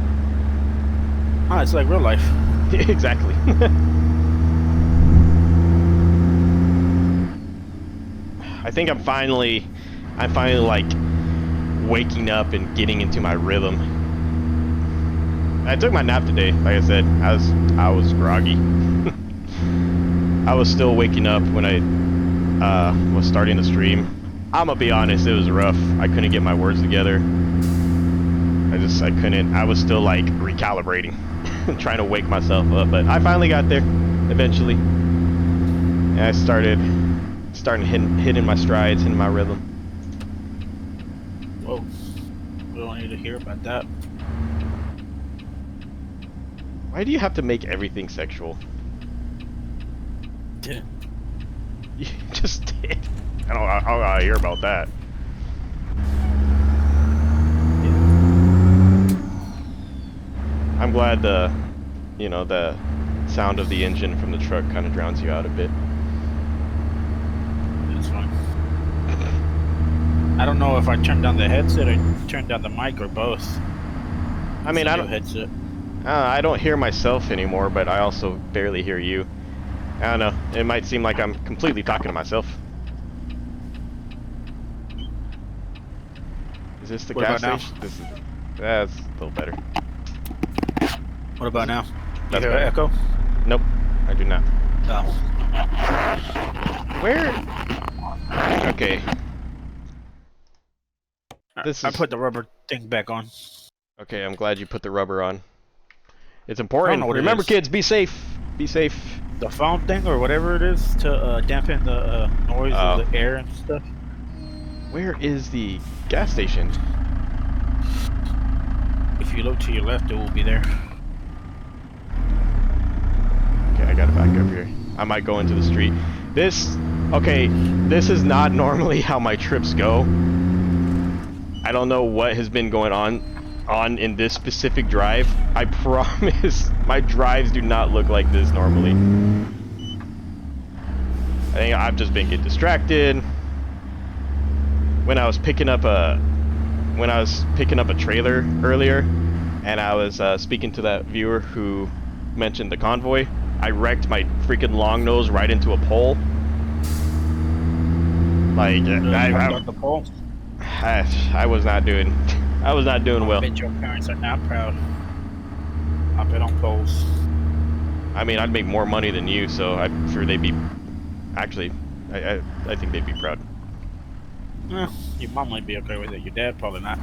Ah, it's like real life. Exactly. I think I'm finally like waking up and getting into my rhythm. I took my nap today. Like I said, I was groggy. I was still waking up when I was starting the stream. I'm gonna be honest, it was rough. I couldn't get my words together. I couldn't. I was still like recalibrating, trying to wake myself up. But I finally got there, eventually. And I started hitting my strides, hitting my rhythm. Whoa. We don't need to hear about that. Why do you have to make everything sexual? Did. You just did. I don't hear about that. I'm glad the sound of the engine from the truck kind of drowns you out a bit. It's fine. I don't know if I turned down the headset or turned down the mic or both. I mean, I don't. Headset. I don't hear myself anymore, but I also barely hear you. I don't know. It might seem like I'm completely talking to myself. Is this the gas station? That's a little better. What about now? That's you hear better. an echo? Nope, I do not. Oh. Where? Okay. I put the rubber thing back on. Okay, I'm glad you put the rubber on. It's important. Remember, it kids, be safe. Be safe. The foam thing or whatever it is to dampen the noise of the air and stuff. Where is the gas station? If you look to your left, it will be there. Okay, I gotta back up here. I might go into the street. This is not normally how my trips go. I don't know what has been going on in this specific drive, I promise my drives do not look like this normally. I think I've just been getting distracted. When I was picking up a trailer earlier, and I was speaking to that viewer who mentioned the convoy, I wrecked my freaking long nose right into a pole. Like I was not doing well. I bet your parents are not proud. I bet on poles. I mean, I'd make more money than you, so I'm sure they'd be. Actually, I think they'd be proud. Your mom might be okay with it. Your dad probably not.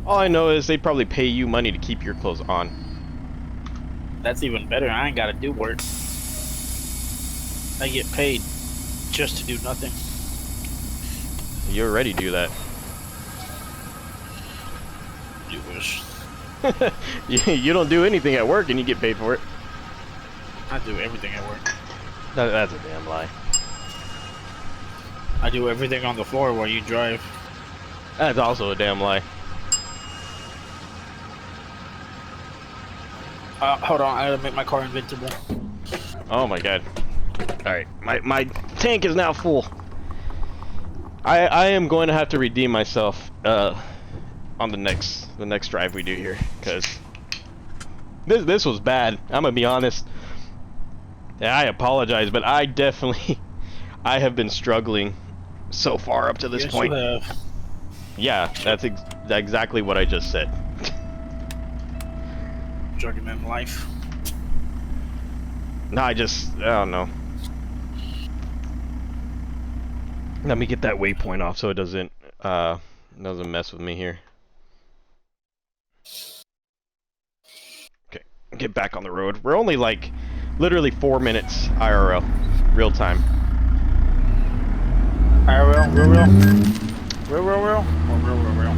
All I know is they'd probably pay you money to keep your clothes on. That's even better. I ain't gotta do work. I get paid just to do nothing. You already do that. You wish. You don't do anything at work and you get paid for it. I do everything at work. That's a damn lie. I do everything on the floor while you drive. That's also a damn lie. Hold on, I gotta make my car invincible. Oh my god. Alright, my tank is now full. I am going to have to redeem myself on the next drive we do here, because this was bad. I'm gonna be honest. Yeah, I apologize, but I have been struggling so far up to this point. You have. Yeah, that's exactly what I just said. Struggling in life. No, I don't know. Let me get that waypoint off so it doesn't mess with me here. Okay, get back on the road. We're only like literally 4 minutes IRL, real time. IRL, real, or real.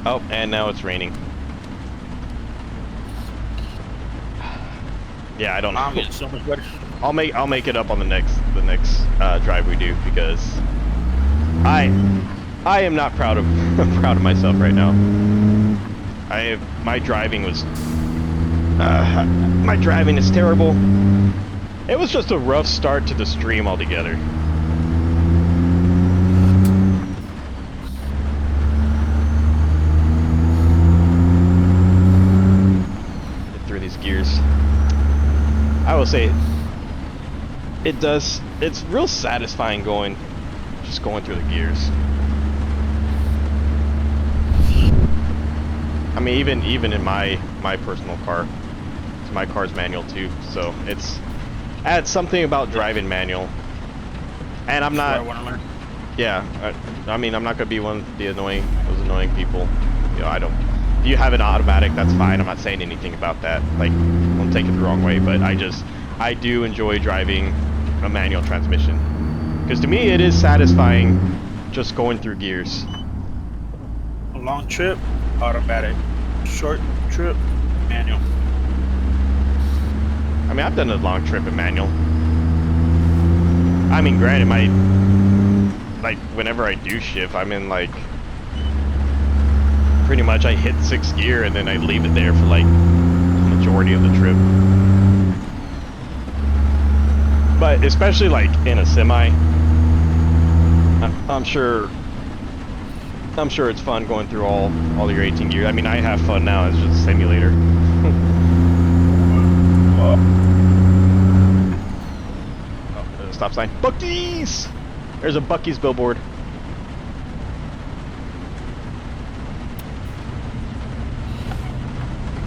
Oh, and now it's raining. Yeah, I don't know. I'm getting so much better. I'll make it up on the next drive we do, because I am not proud of proud of myself right now. My driving is terrible. It was just a rough start to the stream altogether. Get through these gears. I will say it's real satisfying just going through the gears. I mean, even in my personal car, my car's manual too, so it adds something about driving manual. And I'm not. I want to learn. Yeah, I mean, I'm not gonna be those annoying people. You know, I don't. If you have an automatic, that's fine. I'm not saying anything about that. Like, don't take it the wrong way, but I do enjoy driving a manual transmission, because to me it is satisfying just going through gears. A long trip, automatic. Short trip, manual. I mean, I've done a long trip in manual. I mean, granted, whenever I do shift, I'm in pretty much I hit 6th gear and then I leave it there for the majority of the trip. But especially in a semi, I'm sure it's fun going through all your 18 gears. I mean, I have fun now. It's just a simulator. Oh, there's a stop sign. Buc-ee's! There's a Buc-ee's billboard.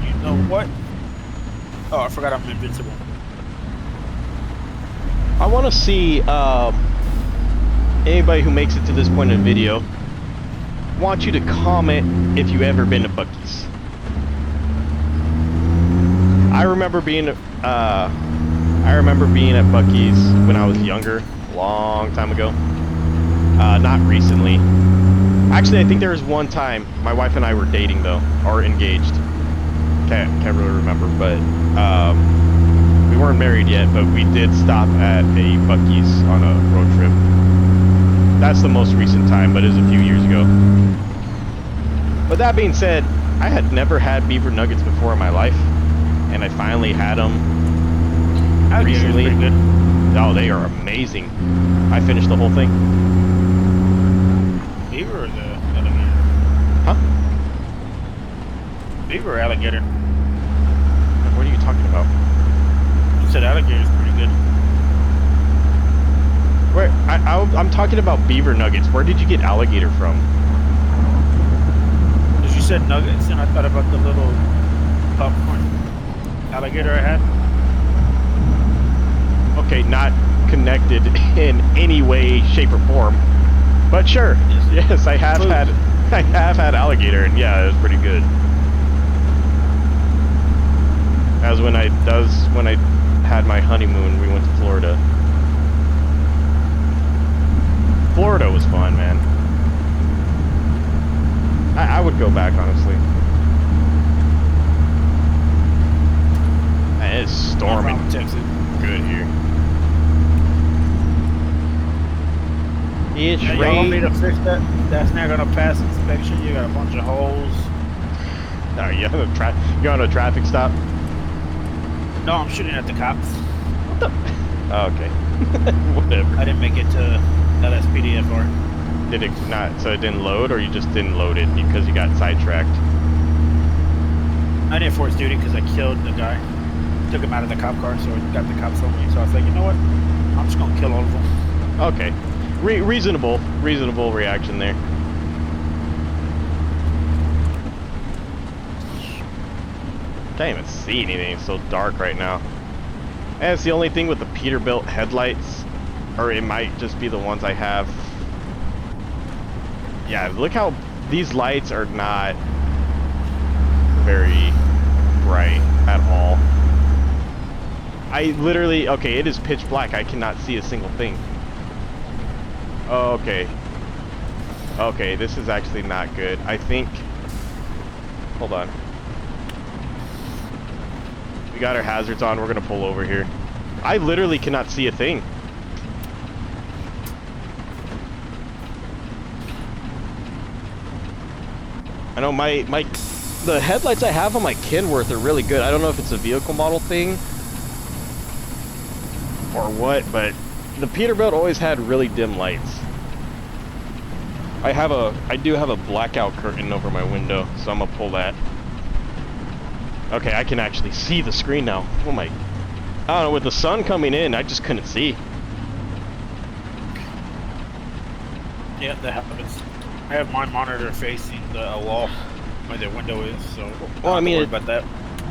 You know what? Oh, I forgot I'm invincible. I want to see anybody who makes it to this point in the video. Want you to comment if you've ever been to Buc-ee's. I remember being at Buc-ee's when I was younger, a long time ago. Not recently. Actually, I think there was one time my wife and I were dating though, or engaged. Can't really remember, but we weren't married yet. But we did stop at a Buc-ee's on a road trip. That's the most recent time, but it was a few years ago. But that being said, I had never had beaver nuggets before in my life, and I finally had them Alligator's recently. pretty good. Oh, they are amazing. I finished the whole thing. Beaver or the alligator? Huh? Beaver or alligator? What are you talking about? You said alligator's pretty good. Where? I'm talking about beaver nuggets. Where did you get alligator from? Because you said nuggets, and I thought about the little popcorn alligator I had. Okay, not connected in any way, shape, or form. But sure, yes, I have had alligator, and yeah, it was pretty good. As when I had my honeymoon, we went to Florida. Florida was fun, man. I would go back, honestly. Man, it's storming Texas. good here. It's Y'all want me to fix that? That's not gonna pass inspection. You got a bunch of holes. Oh, you're on a traffic stop? No, I'm shooting at the cops. What the? Oh, okay. Whatever. I didn't make it to LSPDFR. Did it not? So it didn't load, or you just didn't load it because you got sidetracked? I didn't force duty because I killed the guy. Took him out of the cop car, so it got the cops on me. So I was like, you know what? I'm just gonna kill all of them. Okay. Reasonable reaction there. Can't even see anything, it's so dark right now. And it's the only thing with the Peterbilt headlights, or it might just be the ones I have. Yeah, look how these lights are not very bright at all. I literally, okay, it is pitch black, I cannot see a single thing. Oh, okay. Okay, this is actually not good. I think... Hold on. We got our hazards on. We're going to pull over here. I literally cannot see a thing. I know the headlights I have on my Kenworth are really good. I don't know if it's a vehicle model thing or what, but the Peterbilt always had really dim lights. I do have a blackout curtain over my window, so I'm gonna pull that. Okay, I can actually see the screen now. Oh my, I don't know, with the sun coming in, I just couldn't see. Yeah, that happens. I have my monitor facing a wall where the window is, so Well, I mean, about that.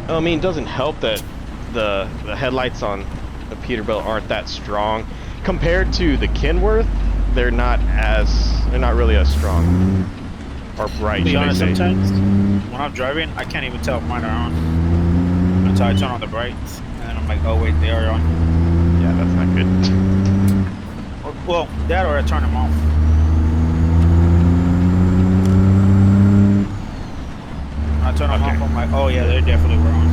I mean, it doesn't help that the headlights on the Peterbilt aren't that strong compared to the Kenworth. They're not really as strong or bright. To be honest, should I say. sometimes when I'm driving, I can't even tell if mine are on until I turn on the brights, and then I'm like, oh wait, they are on. Yeah, that's not good. Well, that or I turn them off. When I turn them off, I'm like, oh yeah, they definitely were on.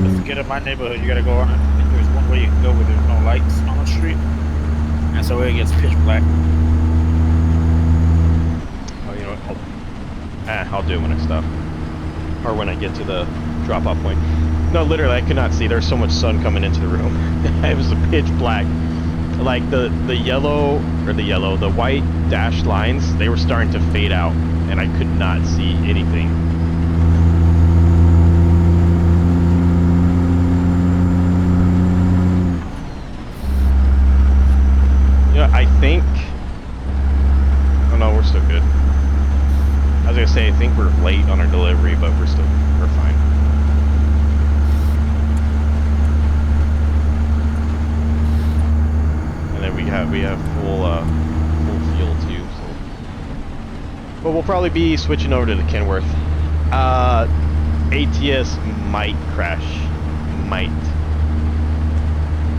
Just to get in my neighborhood, you gotta go on it. There's one way you can go where there's no lights on the street, and so it gets pitch black. Oh, you know what? I'll do it when I stop, or when I get to the drop-off point. No, literally, I could not see. There's so much sun coming into the room. It was a pitch black. Like the white dashed lines, they were starting to fade out, and I could not see anything. Yeah, I think. Oh no, we're still good. I was gonna say, I think we're late on our delivery, but we're fine. And then we have full fuel too. So, but we'll probably be switching over to the Kenworth. ATS might crash, might.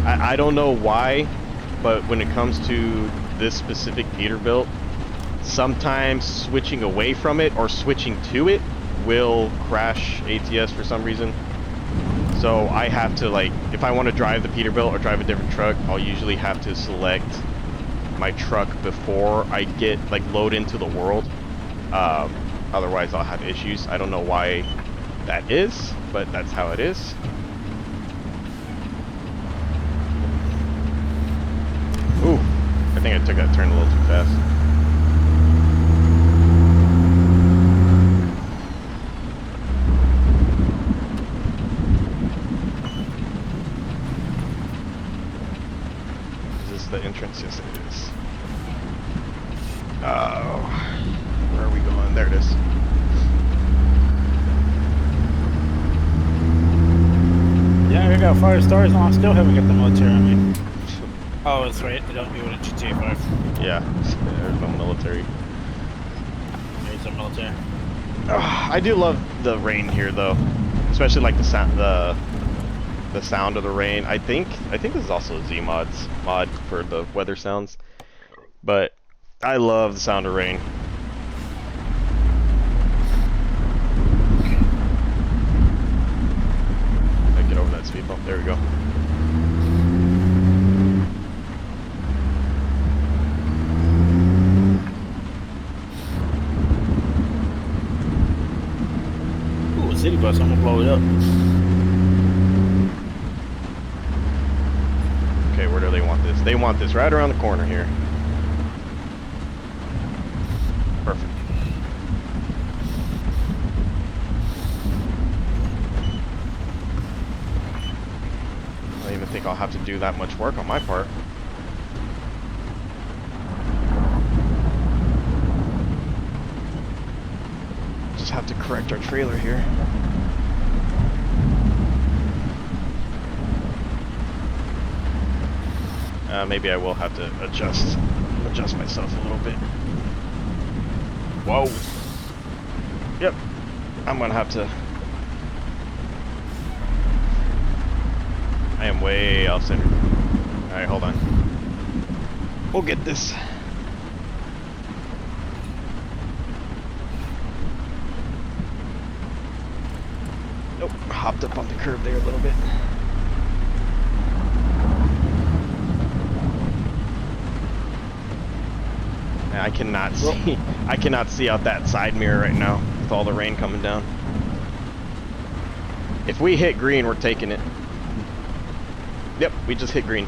I don't know why, but when it comes to this specific Peterbilt, sometimes switching away from it or switching to it will crash ATS for some reason. So I have to, like, if I want to drive the Peterbilt or drive a different truck, I'll usually have to select my truck before I get like load into the world. Otherwise I'll have issues. I don't know why that is, but that's how it is. Ooh, I think I took that turn a little too fast. Is this the entrance? Yes, it is. Oh, where are we going? There it is. Yeah, I got 5 stars and I still haven't got the military on me. Oh, that's right. They don't do it in GTA 5. Yeah, there's no military. There's a military. I do love the rain here, though, especially like the sound, the sound of the rain. I think this is also a Z-Mod's mod for the weather sounds, but I love the sound of rain. I get over that speed bump. There we go. Ooh, a city bus. I'm gonna blow it up. Okay, where do they want this? They want this right around the corner here. Perfect. I don't even think I'll have to do that much work on my part. Just have to correct our trailer here. Maybe I will have to adjust myself a little bit. Whoa. Yep, I'm gonna have to. I am way off center. All right, hold on. We'll get this. Nope, hopped up on the curb there a little bit. I cannot see. I cannot see out that side mirror right now with all the rain coming down. If we hit green, we're taking it. Yep, we just hit green.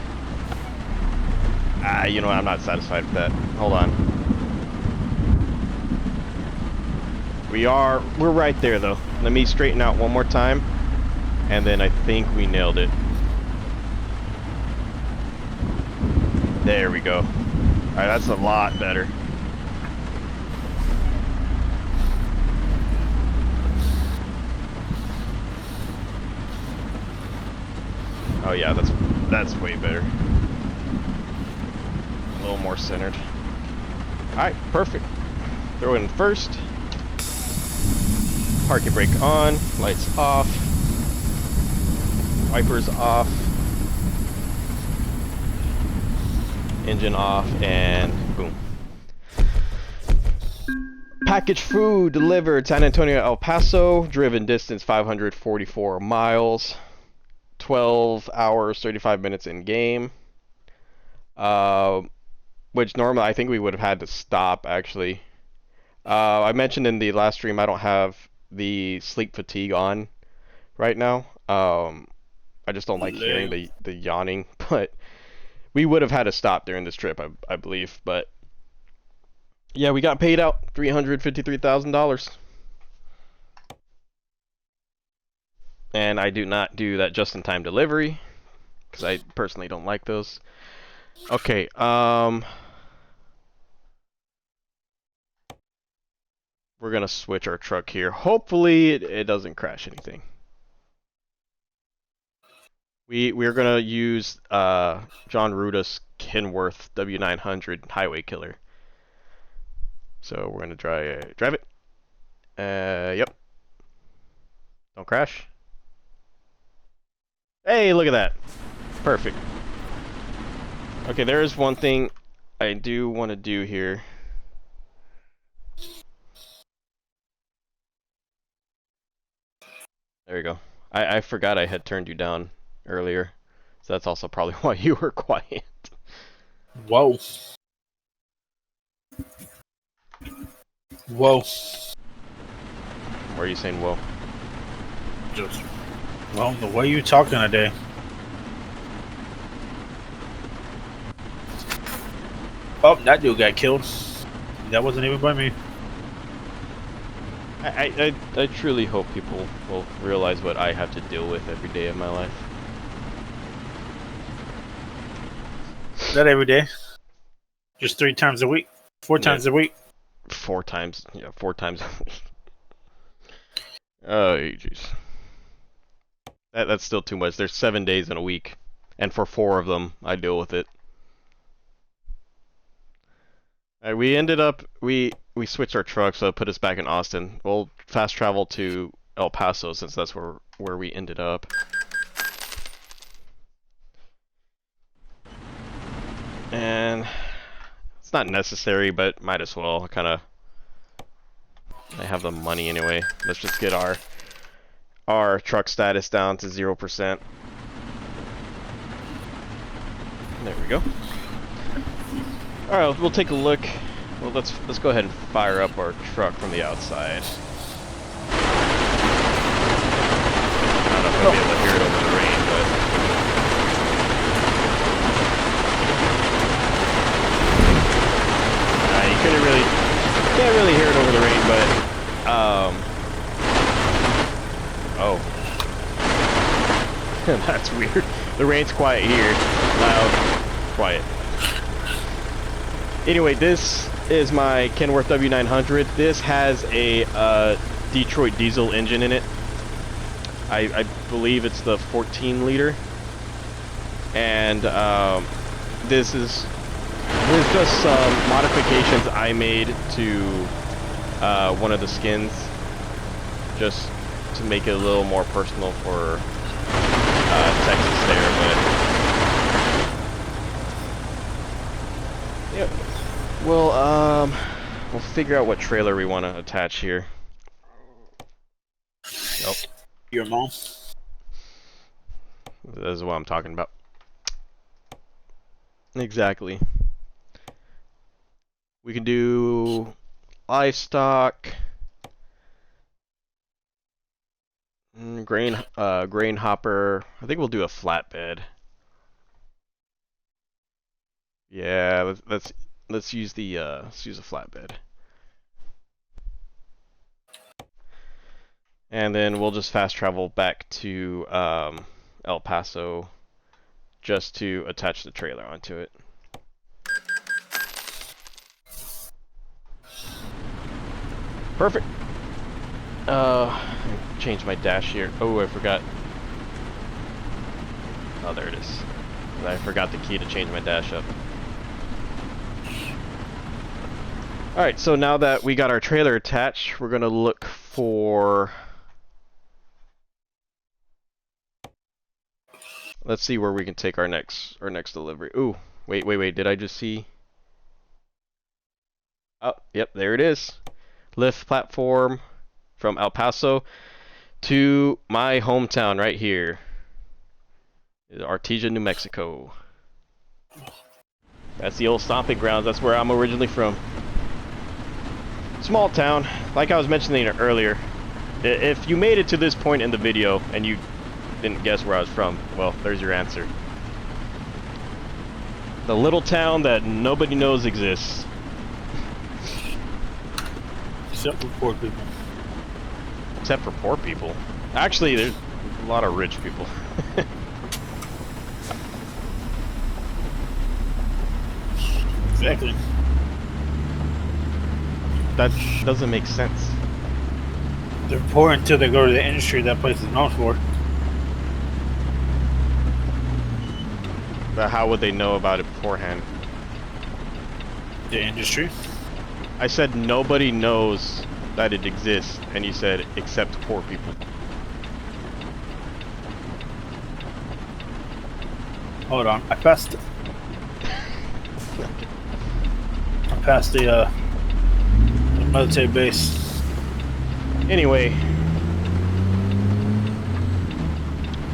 You know what? I'm not satisfied with that. Hold on. We're right there though. Let me straighten out one more time, and then I think we nailed it. There we go. All right, that's a lot better. Oh yeah, that's way better. A little more centered. Alright, perfect. Throw it in first. Parking brake on, lights off. Wipers off. Engine off, and boom. Packaged food delivered San Antonio, El Paso. Driven distance 544 miles. 12 hours, 35 minutes in game. Which normally I think we would have had to stop actually. I mentioned in the last stream I don't have the sleep fatigue on right now. I just don't like hearing the yawning, but we would have had to stop during this trip, I believe. But yeah, we got paid out $353,000. And I do not do that just-in-time delivery because I personally don't like those. Okay, we're gonna switch our truck here. Hopefully it doesn't crash anything. We're gonna use John Ruda's Kenworth W900 Highway Killer. So we're gonna drive it. Yep. Don't crash. Hey, look at that. Perfect. Okay, there is one thing I do want to do here. There you go. I forgot I had turned you down earlier. So that's also probably why you were quiet. Whoa. Whoa. Why are you saying whoa? Just, well, the way you talking today. Oh, that dude got killed. That wasn't even by me. I truly hope people will realize what I have to deal with every day of my life. Not every day. Just 3 times a week. 4 Yeah, times a week. 4 times. Yeah, 4 times a week. Oh, jeez. That's still too much. There's 7 days in a week, and for 4 of them, I deal with it. We ended up we switched our truck, so it put us back in Austin. We'll fast travel to El Paso since that's where we ended up. And it's not necessary, but might as well. I have the money anyway. Let's just get our truck status down to 0%. There we go. All right, we'll take a look. Well, let's go ahead and fire up our truck from the outside. I don't know if I'll be able to hear it over the rain, but you can't really hear it over the rain, but oh, that's weird. The rain's quiet here, loud, quiet. Anyway, this is my Kenworth W900. This has a Detroit diesel engine in it. I believe it's the 14 liter. And this is just some modifications I made to one of the skins, just to make it a little more personal for Texas there. But yeah. We'll figure out what trailer we want to attach here. Nope. Your mom? This is what I'm talking about. Exactly. We can do livestock, grain hopper. I think we'll do a flatbed. Yeah, let's use the flatbed. And then we'll just fast travel back to El Paso just to attach the trailer onto it. Perfect. Change my dash here. Oh, I forgot. Oh, there it is. I forgot the key to change my dash up. Alright, so now that we got our trailer attached, we're gonna look for... Let's see where we can take our next delivery. Ooh, wait, did I just see... Oh, yep, there it is. Lift platform from El Paso to my hometown right here. Artesia, New Mexico. That's the old stomping grounds. That's where I'm originally from. Small town, like I was mentioning earlier. If you made it to this point in the video and you didn't guess where I was from, well, there's your answer. The little town that nobody knows exists. Except for poor people. Except for poor people. Actually, there's a lot of rich people. Exactly. That doesn't make sense. They're poor until they go to the industry that place is known for. But how would they know about it beforehand? The industry? I said nobody knows that it exists, and you said except poor people. Hold on, I passed the military base. Anyway,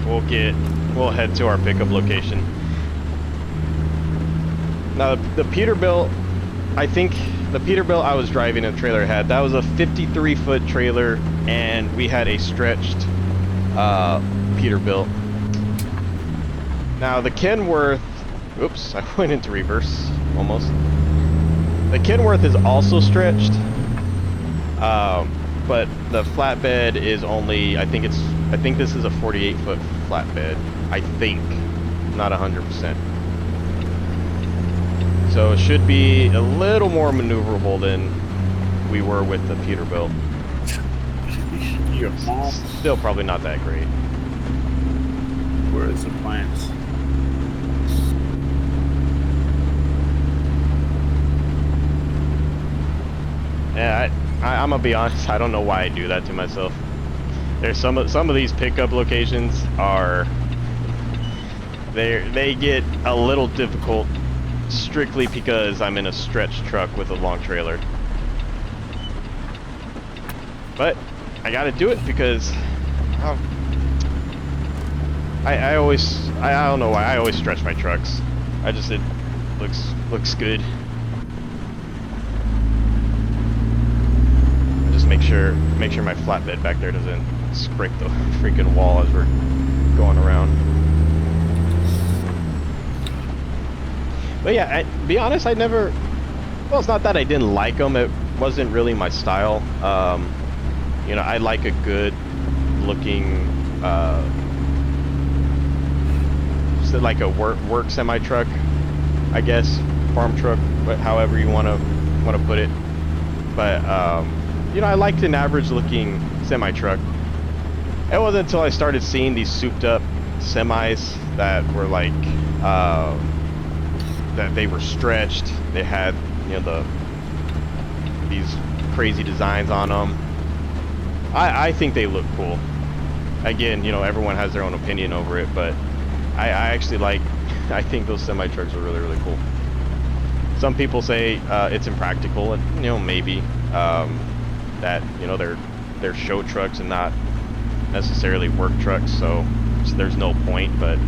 we'll head to our pickup location. Now the Peterbilt I think the Peterbilt I was driving and the trailer had, that was a 53-foot trailer, and we had a stretched Peterbilt. Now the Kenworth, oops, I went into reverse almost. The Kenworth is also stretched, but the flatbed is only, I think this is a 48-foot flatbed. I think, not 100%. So it should be a little more maneuverable than we were with the Peterbilt. Your mom. Still probably not that great. Where is the plans? Yeah, I'm gonna be honest. I don't know why I do that to myself. There's some of these pickup locations are they get a little difficult strictly because I'm in a stretch truck with a long trailer. But I gotta do it because I don't know why I always stretch my trucks. It looks good. Just make sure my flatbed back there doesn't scrape the freaking wall as we're going around. But yeah, be honest, well, it's not that I didn't like them, it wasn't really my style. You know, I like a good looking, like a work semi-truck, I guess, farm truck, but however you want to put it. But, you know, I liked an average looking semi-truck. It wasn't until I started seeing these souped up semis that were like, that they were stretched. They had, you know, these crazy designs on them. I think they look cool. Again, you know, everyone has their own opinion over it, but I actually I think those semi-trucks are really, really cool. Some people say it's impractical, and, you know, maybe that, you know, they're show trucks and not necessarily work trucks, so there's no point, but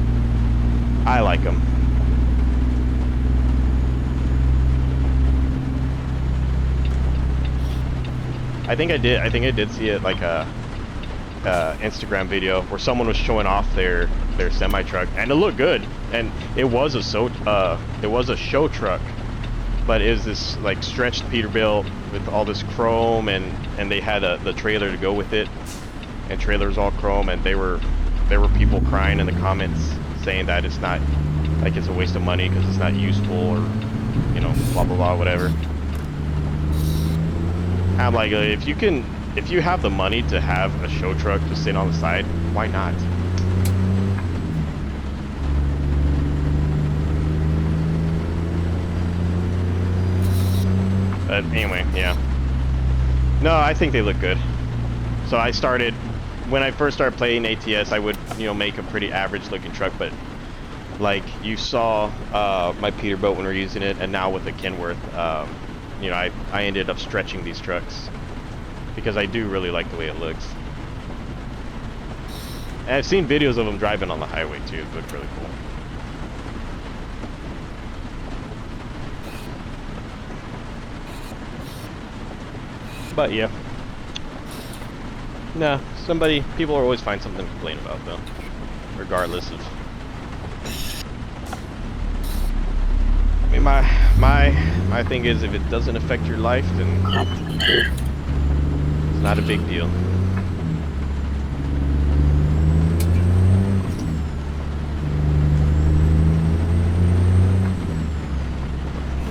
I like them. I think I did see it, like a Instagram video where someone was showing off their semi truck, and it looked good, and it was a show truck, but it was this like stretched Peterbilt with all this chrome, and they had the trailer to go with it, and trailer's all chrome, and there were people crying in the comments saying that it's not, like, it's a waste of money because it's not useful, or, you know, blah blah blah, whatever. I'm like, if you have the money to have a show truck to sit on the side, why not? But anyway, yeah. No, I think they look good. So when I first started playing ATS, I would, you know, make a pretty average looking truck, but like you saw my Peterbilt when we were using it, and now with the Kenworth, you know, I ended up stretching these trucks because I do really like the way it looks. And I've seen videos of them driving on the highway too. It looked really cool. But yeah. No, people will always find something to complain about though, regardless of. I mean, my thing is, if it doesn't affect your life, then it's not a big deal.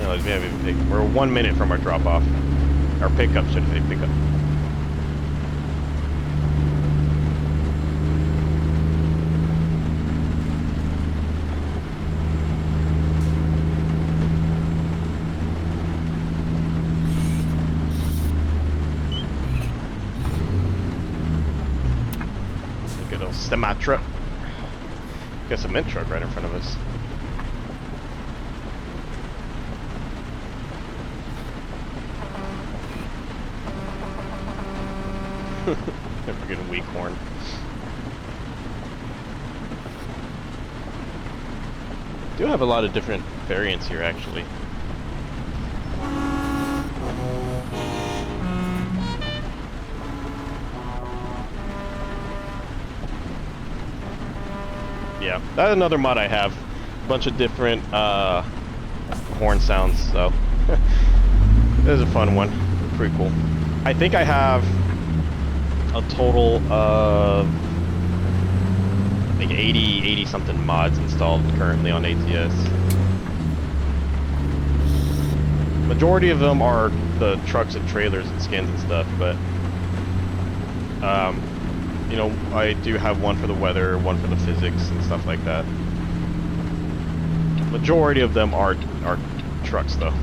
No, we're 1 minute from our drop-off. Our pickup, should I say pickup. Semi truck. Got a cement truck right in front of us. Never get a weak horn. Do have a lot of different variants here, actually. Yeah, that's another mod I have. A bunch of different horn sounds, so it was a fun one. Pretty cool. I think I have a total of like 80 something mods installed currently on ATS. Majority of them are the trucks and trailers and skins and stuff, but you know, I do have one for the weather, one for the physics and stuff like that. Majority of them are trucks though.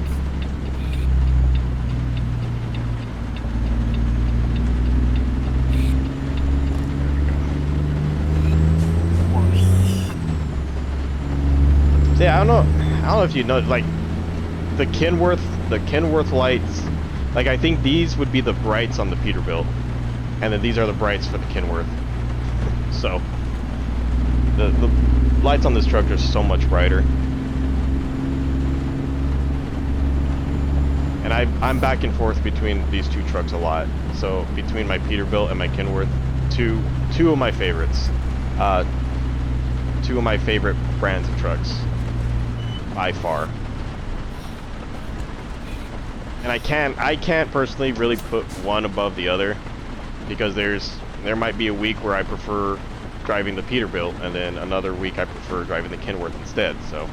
Yeah, I don't know if you know, like the Kenworth lights, like I think these would be the brights on the Peterbilt, and then these are the brights for the Kenworth. So the lights on this truck are so much brighter, and I'm back and forth between these two trucks a lot. So between my Peterbilt and my Kenworth, two of my favorites, two of my favorite brands of trucks. By far. And I can't personally really put one above the other, because there might be a week where I prefer driving the Peterbilt, and then another week I prefer driving the Kenworth instead. So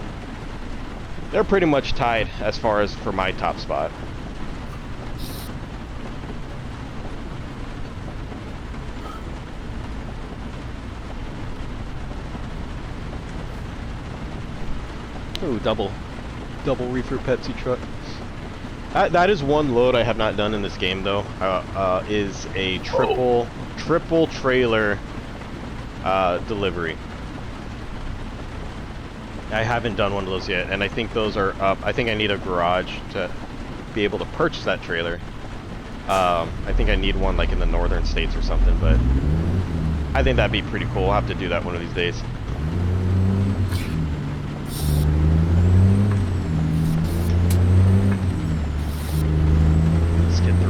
they're pretty much tied as far as for my top spot. Ooh, double reefer Pepsi truck. That is one load I have not done in this game though. Is a triple trailer delivery. I haven't done one of those yet, and I think those are up. I think I need a garage to be able to purchase that trailer. I think I need one like in the northern states or something, but I think that'd be pretty cool. I'll have to do that one of these days.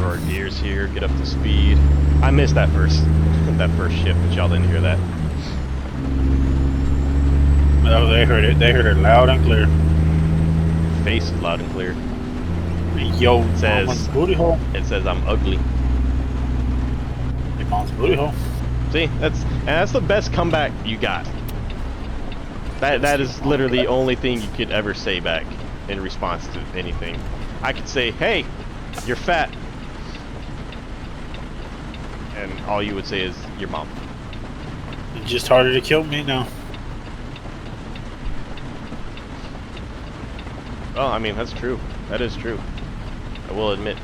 Our gears here, get up to speed. I missed that first shift, but y'all didn't hear that. Oh, they heard it. They heard it loud and clear. Face is loud and clear. Yo, it says mom's booty hole. It says I'm ugly. Your mom's booty hole. See, that's the best comeback you got. That is literally the only thing you could ever say back in response to anything. I could say, "Hey, you're fat." And all you would say is, your mom. It's just harder to kill me now. Oh, I mean, that's true. That is true. I will admit.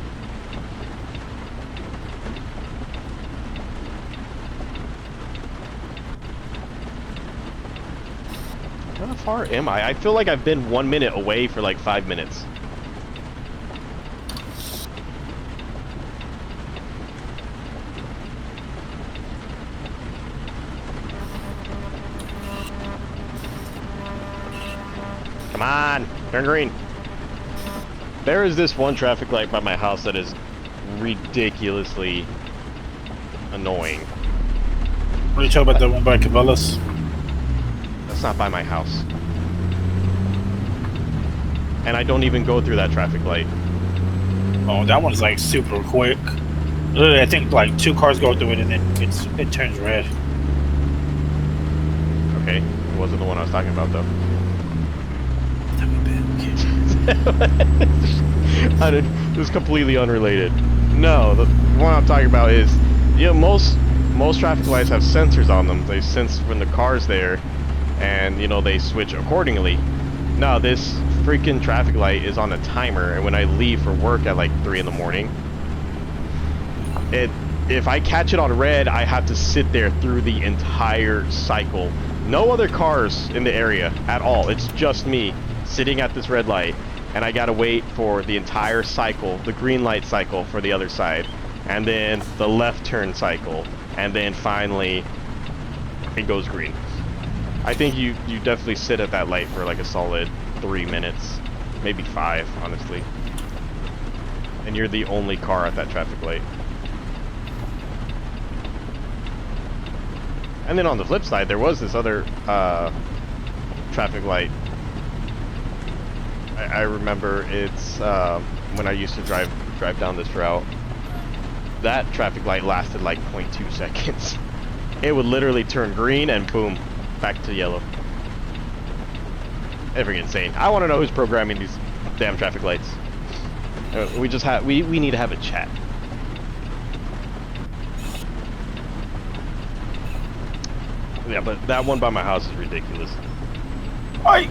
How far am I? I feel like I've been 1 minute away for like 5 minutes. Come on, turn green. There is this one traffic light by my house that is ridiculously annoying. What are you talking about, the one by Cabela's? That's not by my house. And I don't even go through that traffic light. Oh, that one's like super quick. Literally, I think like 2 cars go through it and then it turns red. Okay, it wasn't the one I was talking about though. It was completely unrelated. No, the one I'm talking about is, you know, most traffic lights have sensors on them. They sense when the car's there, and you know they switch accordingly. No, this freaking traffic light is on a timer, and when I leave for work at like 3 in the morning, if I catch it on red, I have to sit there through the entire cycle. No other cars in the area at all. It's just me sitting at this red light, and I gotta wait for the entire cycle, the green light cycle for the other side, and then the left turn cycle, and then finally it goes green. I think you definitely sit at that light for like a solid 3 minutes, maybe 5, honestly. And you're the only car at that traffic light. And then on the flip side, there was this other traffic light. I remember it's when I used to drive down this route. That traffic light lasted like 0.2 seconds. It would literally turn green and boom, back to yellow. Everything insane. I want to know who's programming these damn traffic lights. We need to have a chat. Yeah, but that one by my house is ridiculous. Oi!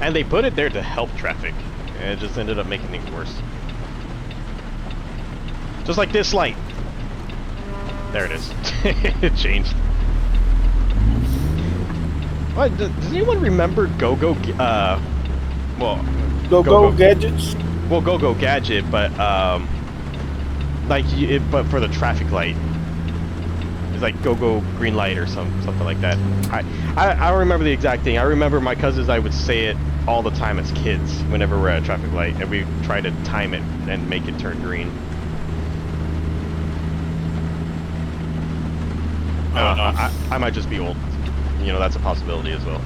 And they put it there to help traffic, and it just ended up making things worse. Just like this light. There it is. It changed. What, does anyone remember Go-Go? Well, Go-Go gadgets. Well, Go-Go Gadget, but but for the traffic light. It's like Go-Go green light or something like that. I don't remember the exact thing. I remember my cousins, I would say it all the time as kids whenever we're at a traffic light, and we try to time it and make it turn green. I might just be old. You know, that's a possibility as well.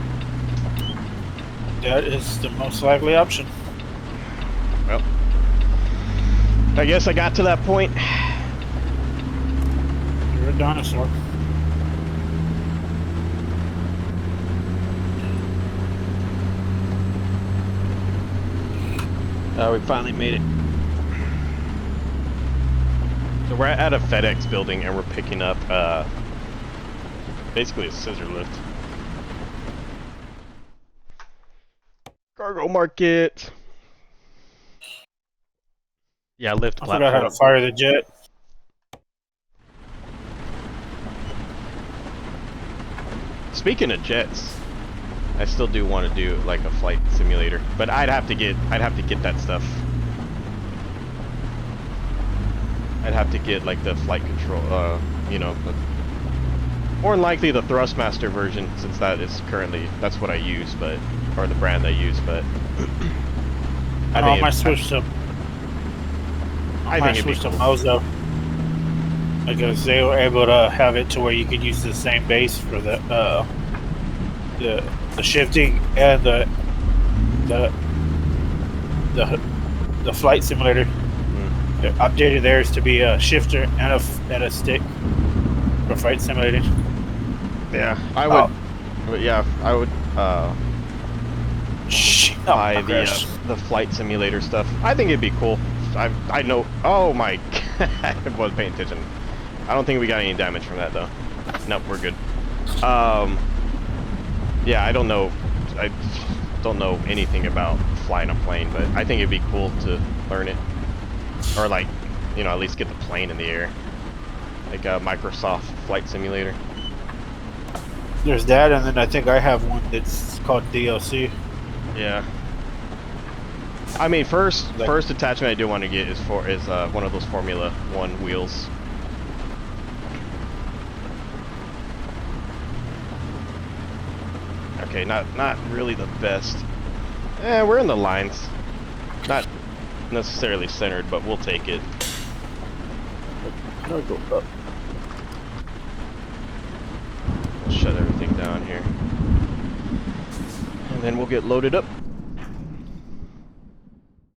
That is the most likely option. Well, I guess I got to that point. You're a dinosaur. We finally made it. So we're at a FedEx building and we're picking up basically a scissor lift. Cargo market. Yeah, lift I platform. forgot how to fire the jet. Speaking of jets, I still do want to do like a flight simulator, but I'd have to get that stuff. I'd have to get like the flight control, you know, more than likely the Thrustmaster version, since that's what I use, but or the brand I use, but I might switch to Mozo, because they were able to have it to where you could use the same base for the shifting and the flight simulator. They updated theirs to be a shifter and a stick for flight simulating. Yeah, I would. But yeah, I would buy the flight simulator stuff. I think it'd be cool. I know. Oh my! I wasn't paying attention. I don't think we got any damage from that though. Nope, we're good. Yeah, I don't know. I don't know anything about flying a plane, but I think it'd be cool to learn it, or like, you know, at least get the plane in the air, like a Microsoft Flight Simulator. There's that, and then I think I have one that's called DLC. Yeah. I mean, first attachment I do want to get is one of those Formula 1 wheels. Okay, not really the best. We're in the lines. Not necessarily centered, but we'll take it. I'll go up. We'll shut everything down here. And then we'll get loaded up.